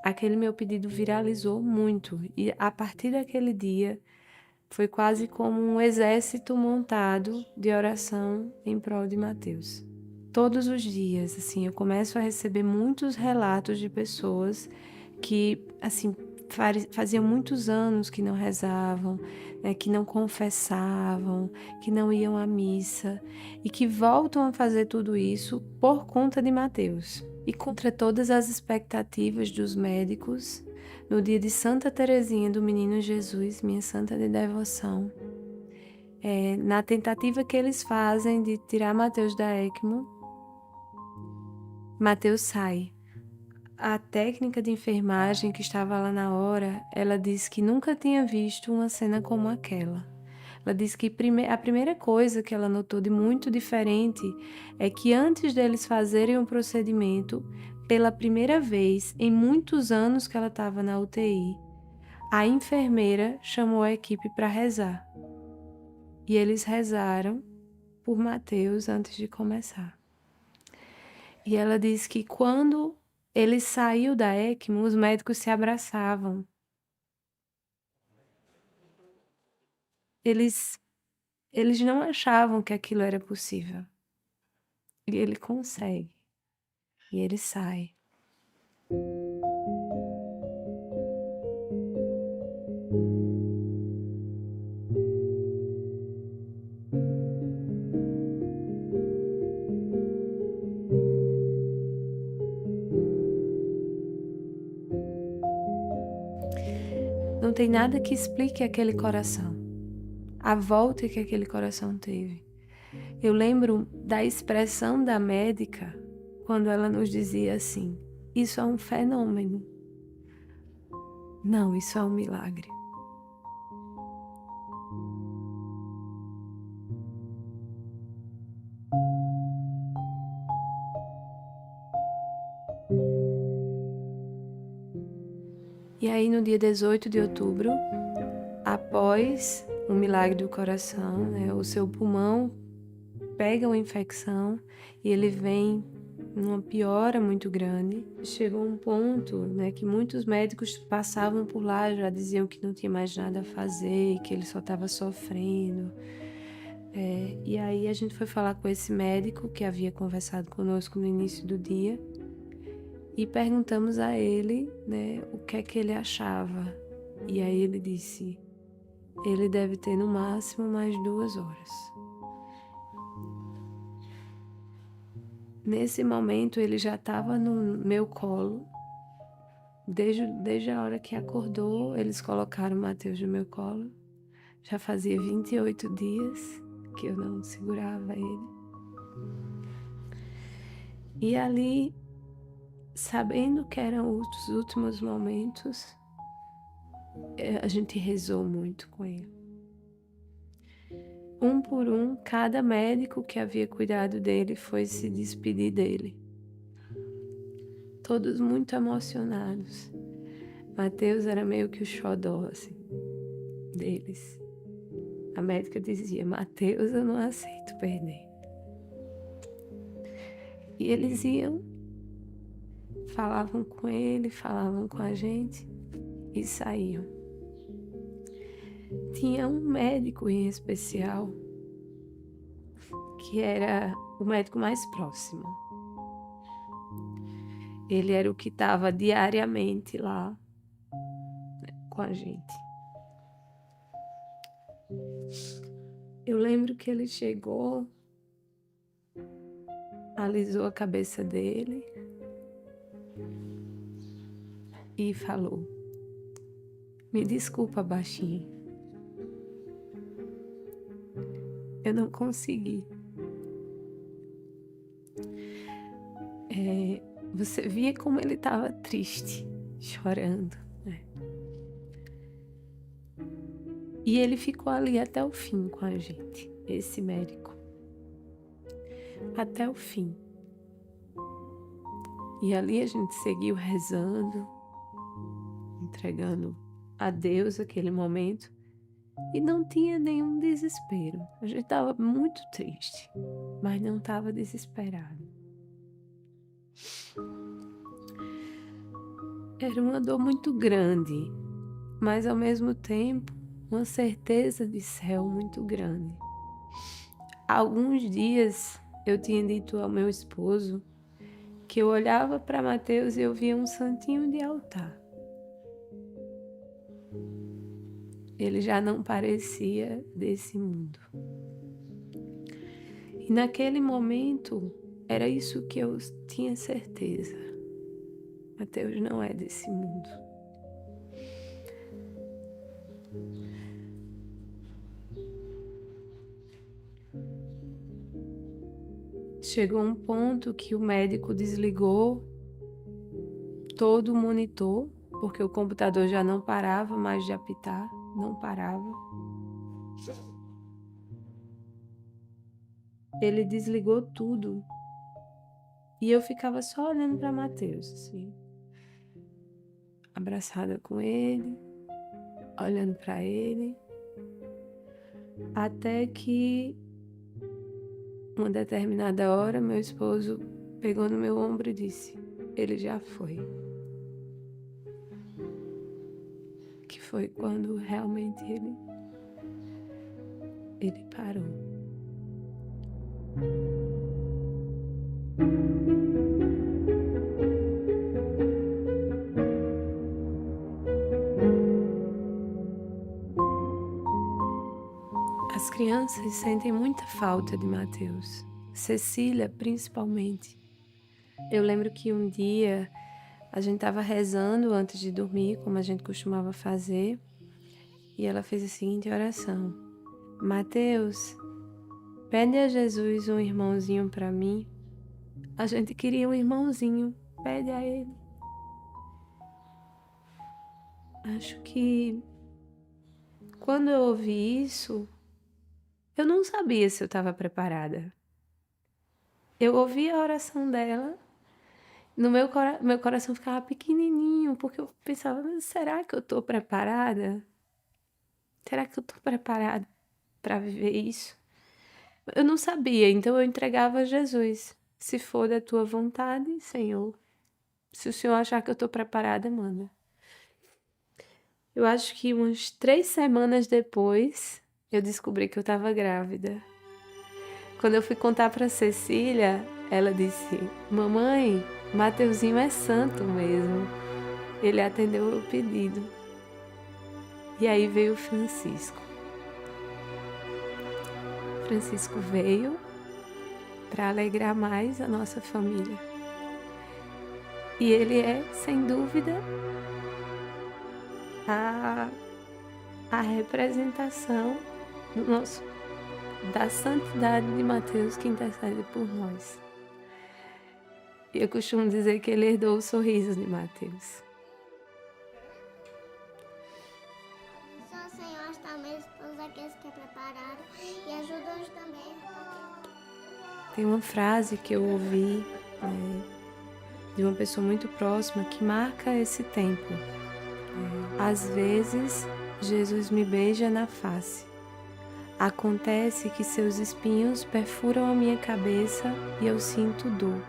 Aquele meu pedido viralizou muito e a partir daquele dia foi quase como um exército montado de oração em prol de Mateus. Todos os dias, assim, eu começo a receber muitos relatos de pessoas que, assim, faziam muitos anos que não rezavam, né, que não confessavam, que não iam à missa e que voltam a fazer tudo isso por conta de Mateus. E contra todas as expectativas dos médicos, no dia de Santa Teresinha do Menino Jesus, minha santa de devoção, na tentativa que eles fazem de tirar Mateus da ECMO, Mateus sai. A técnica de enfermagem que estava lá na hora, ela disse que nunca tinha visto uma cena como aquela. Ela disse que a primeira coisa que ela notou de muito diferente é que antes deles fazerem o procedimento, pela primeira vez em muitos anos que ela estava na UTI, a enfermeira chamou a equipe para rezar. E eles rezaram por Mateus antes de começar. E ela disse que quando ele saiu da ECMO, os médicos se abraçavam. Eles não achavam que aquilo era possível. E ele consegue. E ele sai. Não tem nada que explique aquele coração, a volta que aquele coração teve. Eu lembro da expressão da médica quando ela nos dizia assim: isso é um fenômeno. Não, isso é um milagre. E aí no dia 18 de outubro, após o milagre do coração, né, o seu pulmão pega uma infecção e ele vem numa piora muito grande. Chegou um ponto, né, que muitos médicos passavam por lá, já diziam que não tinha mais nada a fazer, que ele só estava sofrendo. E aí a gente foi falar com esse médico que havia conversado conosco no início do dia e perguntamos a ele, né, o que é que ele achava. E aí ele disse: ele deve ter no máximo mais 2 horas. Nesse momento ele já estava no meu colo. Desde a hora que acordou, eles colocaram o Mateus no meu colo. Já fazia 28 dias que eu não segurava ele. E ali, sabendo que eram os últimos momentos, a gente rezou muito com ele. Um por um, cada médico que havia cuidado dele foi se despedir dele. Todos muito emocionados. Mateus era meio que o xodó, assim, deles. a médica dizia: Mateus, eu não aceito perder. E eles iam, falavam com ele, falavam com a gente e saíam. Tinha um médico em especial que era o médico mais próximo. Ele era o que estava diariamente lá, né, com a gente. Eu lembro que ele chegou, alisou a cabeça dele e falou: me desculpa, baixinho. Eu não consegui. Você via como ele estava triste, chorando, né? E ele ficou ali até o fim com a gente, esse médico. Até o fim. E ali a gente seguiu rezando, entregando a Deus aquele momento. E não tinha nenhum desespero. A gente estava muito triste, mas não estava desesperado. Era uma dor muito grande, mas ao mesmo tempo uma certeza de céu muito grande. Há alguns dias eu tinha dito ao meu esposo que eu olhava para Mateus e eu via um santinho de altar. Ele já não parecia desse mundo. E naquele momento, era isso que eu tinha certeza. Mateus não é desse mundo. Chegou um ponto que o médico desligou todo o monitor, porque o computador já não parava mais de apitar. Não parava. Ele desligou tudo. E eu ficava só olhando para Mateus, assim. Abraçada com ele, olhando para ele. Até que, uma determinada hora, meu esposo pegou no meu ombro e disse: ele já foi. Que foi quando realmente ele parou. As crianças sentem muita falta de Mateus, Cecília principalmente. Eu lembro que um dia a gente estava rezando antes de dormir, como a gente costumava fazer, e ela fez a seguinte oração: Mateus, pede a Jesus um irmãozinho para mim. A gente queria um irmãozinho, pede a ele. Acho que quando eu ouvi isso, eu não sabia se eu estava preparada. Eu ouvi a oração dela. No meu coração ficava pequenininho, porque eu pensava: será que eu estou preparada? Será que eu estou preparada para viver isso? Eu não sabia, então eu entregava a Jesus. Se for da tua vontade, Senhor. Se o Senhor achar que eu estou preparada, manda. Eu acho que umas 3 semanas depois, eu descobri que eu estava grávida. Quando eu fui contar para Cecília, ela disse: mamãe, Mateuzinho é santo mesmo. Ele atendeu o pedido. E aí veio o Francisco. Francisco veio para alegrar mais a nossa família. E ele é, sem dúvida, a representação da santidade de Mateus que intercede por nós. E eu costumo dizer que ele herdou o sorriso de Mateus. Senhor, está mesmo todos aqueles que prepararam e ajuda-nos também. Tem uma frase que eu ouvi de uma pessoa muito próxima que marca esse tempo. Às vezes, Jesus me beija na face. Acontece que seus espinhos perfuram a minha cabeça e eu sinto dor,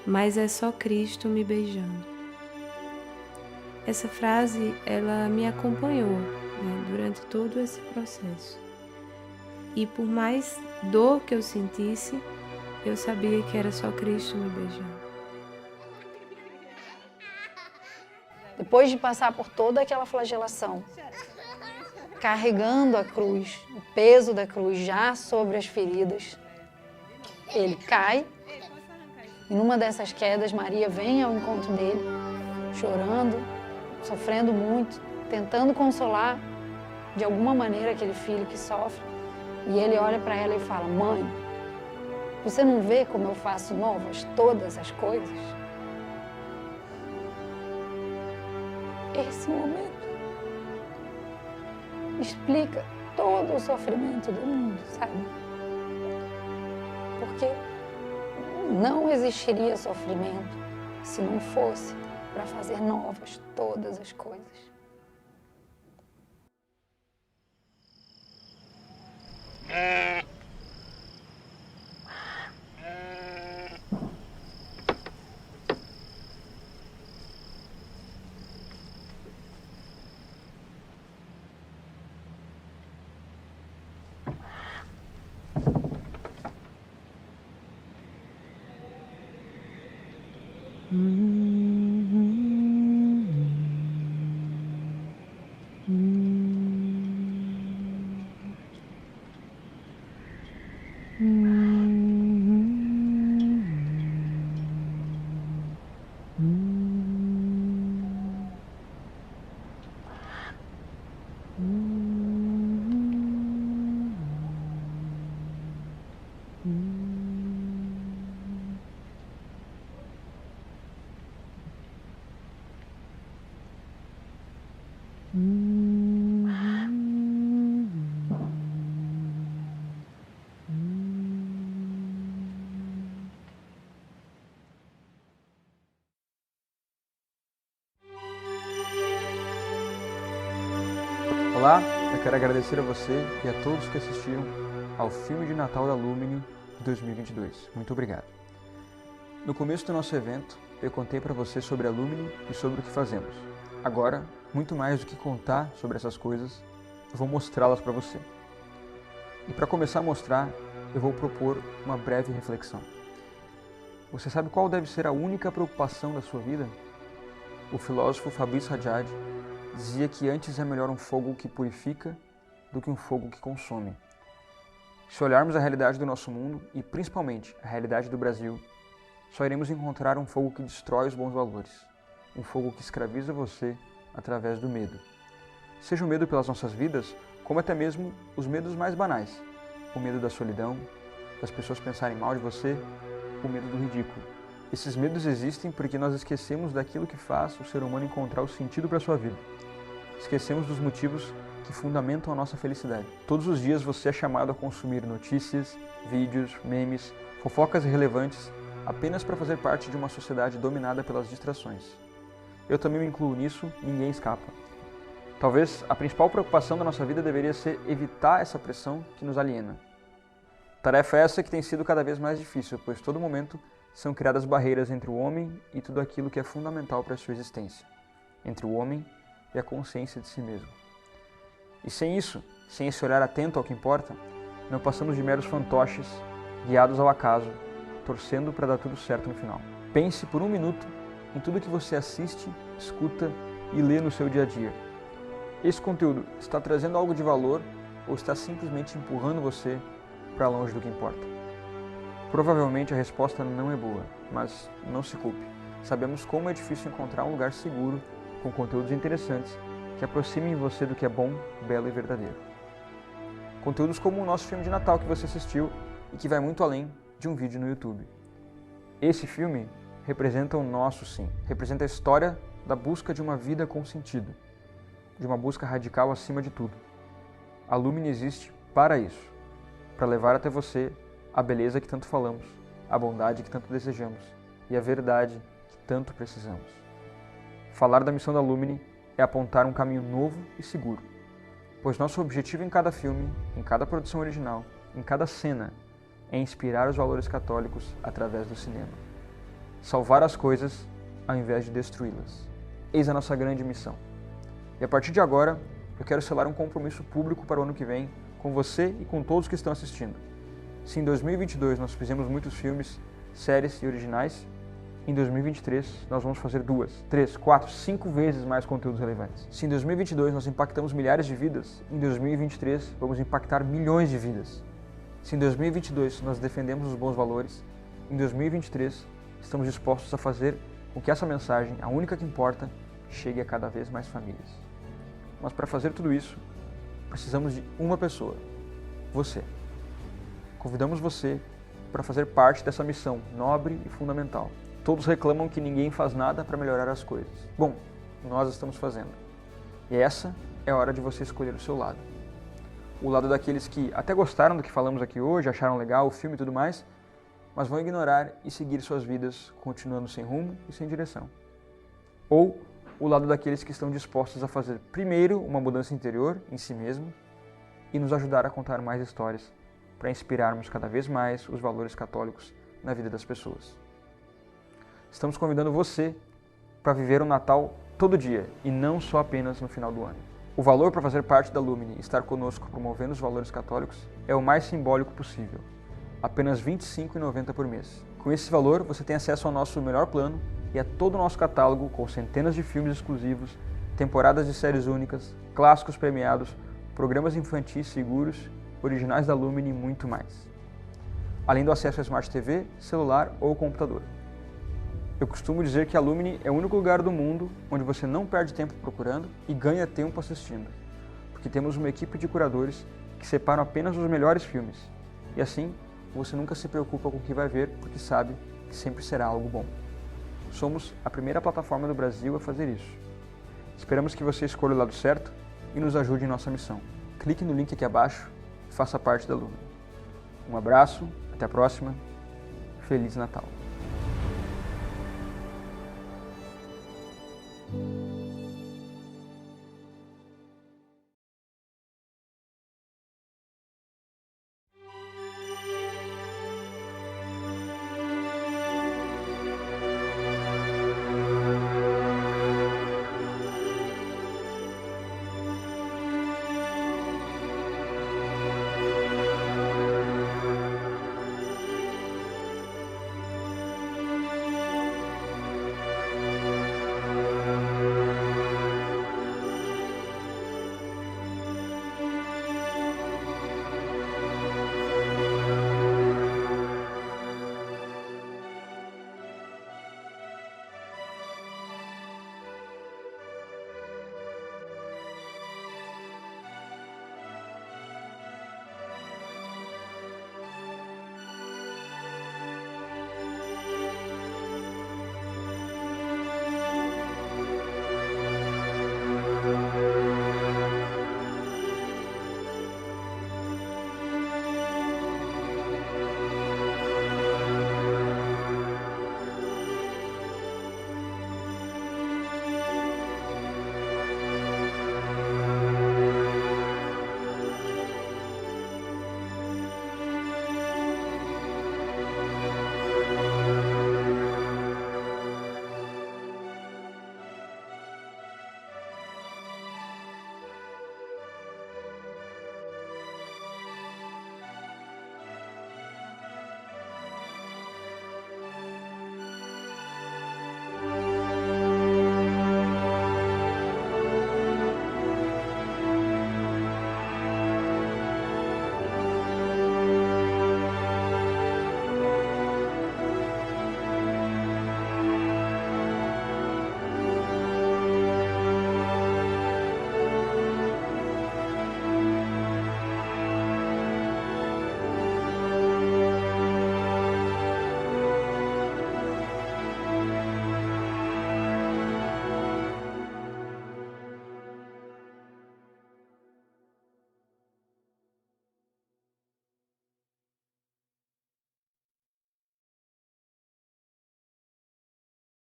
mas é só Cristo me beijando. Essa frase, ela me acompanhou, né, durante todo esse processo. E por mais dor que eu sentisse, eu sabia que era só Cristo me beijando. Depois de passar por toda aquela flagelação, carregando a cruz, o peso da cruz já sobre as feridas, ele cai e numa dessas quedas Maria vem ao encontro dele, chorando, sofrendo muito, tentando consolar de alguma maneira aquele filho que sofre. E ele olha para ela e fala: mãe, você não vê como eu faço novas todas as coisas? Esse momento explica todo o sofrimento do mundo, sabe? Porque não existiria sofrimento se não fosse para fazer novas todas as coisas. Olá, eu quero agradecer a você e a todos que assistiram ao filme de Natal da Lumini de 2022. Muito obrigado. No começo do nosso evento, eu contei para você sobre a Lumini e sobre o que fazemos. Agora, muito mais do que contar sobre essas coisas, eu vou mostrá-las para você. E para começar a mostrar, eu vou propor uma breve reflexão. Você sabe qual deve ser a única preocupação da sua vida? O filósofo Fabrice Haddad dizia que antes é melhor um fogo que purifica do que um fogo que consome. Se olharmos a realidade do nosso mundo, e principalmente a realidade do Brasil, só iremos encontrar um fogo que destrói os bons valores, um fogo que escraviza você através do medo. Seja o medo pelas nossas vidas, como até mesmo os medos mais banais. O medo da solidão, das pessoas pensarem mal de você, o medo do ridículo. Esses medos existem porque nós esquecemos daquilo que faz o ser humano encontrar o sentido para a sua vida. Esquecemos dos motivos que fundamentam a nossa felicidade. Todos os dias você é chamado a consumir notícias, vídeos, memes, fofocas irrelevantes, apenas para fazer parte de uma sociedade dominada pelas distrações. Eu também me incluo nisso, ninguém escapa. Talvez a principal preocupação da nossa vida deveria ser evitar essa pressão que nos aliena. Tarefa essa que tem sido cada vez mais difícil, pois todo momento são criadas barreiras entre o homem e tudo aquilo que é fundamental para a sua existência, entre o homem e a consciência de si mesmo. E sem isso, sem esse olhar atento ao que importa, não passamos de meros fantoches, guiados ao acaso, torcendo para dar tudo certo no final. Pense por um minuto em tudo que você assiste, escuta e lê no seu dia a dia. Esse conteúdo está trazendo algo de valor ou está simplesmente empurrando você para longe do que importa? Provavelmente a resposta não é boa, mas não se culpe. Sabemos como é difícil encontrar um lugar seguro com conteúdos interessantes que aproximem você do que é bom, belo e verdadeiro. Conteúdos como o nosso filme de Natal que você assistiu e que vai muito além de um vídeo no YouTube. Esse filme representa o nosso sim, representa a história da busca de uma vida com sentido, de uma busca radical acima de tudo. A Lumini existe para isso, para levar até você a beleza que tanto falamos, a bondade que tanto desejamos e a verdade que tanto precisamos. Falar da missão da Lumini é apontar um caminho novo e seguro. pois nosso objetivo em cada filme, em cada produção original, em cada cena, é inspirar os valores católicos através do cinema. Salvar as coisas ao invés de destruí-las. Eis a nossa grande missão. E a partir de agora, eu quero selar um compromisso público para o ano que vem com você e com todos que estão assistindo. Se em 2022 nós fizemos muitos filmes, séries e originais, em 2023 nós vamos fazer 2, 3, 4, 5 vezes mais conteúdos relevantes. Se em 2022 nós impactamos milhares de vidas, em 2023 vamos impactar milhões de vidas. Se em 2022 nós defendemos os bons valores, em 2023 estamos dispostos a fazer com que essa mensagem, a única que importa, chegue a cada vez mais famílias. Mas para fazer tudo isso, precisamos de uma pessoa, você. Convidamos você para fazer parte dessa missão nobre e fundamental. Todos reclamam que ninguém faz nada para melhorar as coisas. Bom, nós estamos fazendo. E essa é a hora de você escolher o seu lado. O lado daqueles que até gostaram do que falamos aqui hoje, acharam legal o filme e tudo mais, mas vão ignorar e seguir suas vidas continuando sem rumo e sem direção. Ou o lado daqueles que estão dispostos a fazer primeiro uma mudança interior em si mesmo e nos ajudar a contar mais histórias para inspirarmos cada vez mais os valores católicos na vida das pessoas. Estamos convidando você para viver o Natal todo dia e não só apenas no final do ano. O valor para fazer parte da Lumini e estar conosco promovendo os valores católicos é o mais simbólico possível, apenas R$ 25,90 por mês. Com esse valor, você tem acesso ao nosso melhor plano e a todo o nosso catálogo com centenas de filmes exclusivos, temporadas de séries únicas, clássicos premiados, programas infantis seguros, originais da Lumini e muito mais. Além do acesso a Smart TV, celular ou computador. Eu costumo dizer que a Lumini é o único lugar do mundo onde você não perde tempo procurando e ganha tempo assistindo, porque temos uma equipe de curadores que separam apenas os melhores filmes, e assim você nunca se preocupa com o que vai ver, porque sabe que sempre será algo bom. Somos a primeira plataforma do Brasil a fazer isso. Esperamos que você escolha o lado certo e nos ajude em nossa missão. Clique no link aqui abaixo e faça parte da Lumini. Um abraço, até a próxima, Feliz Natal!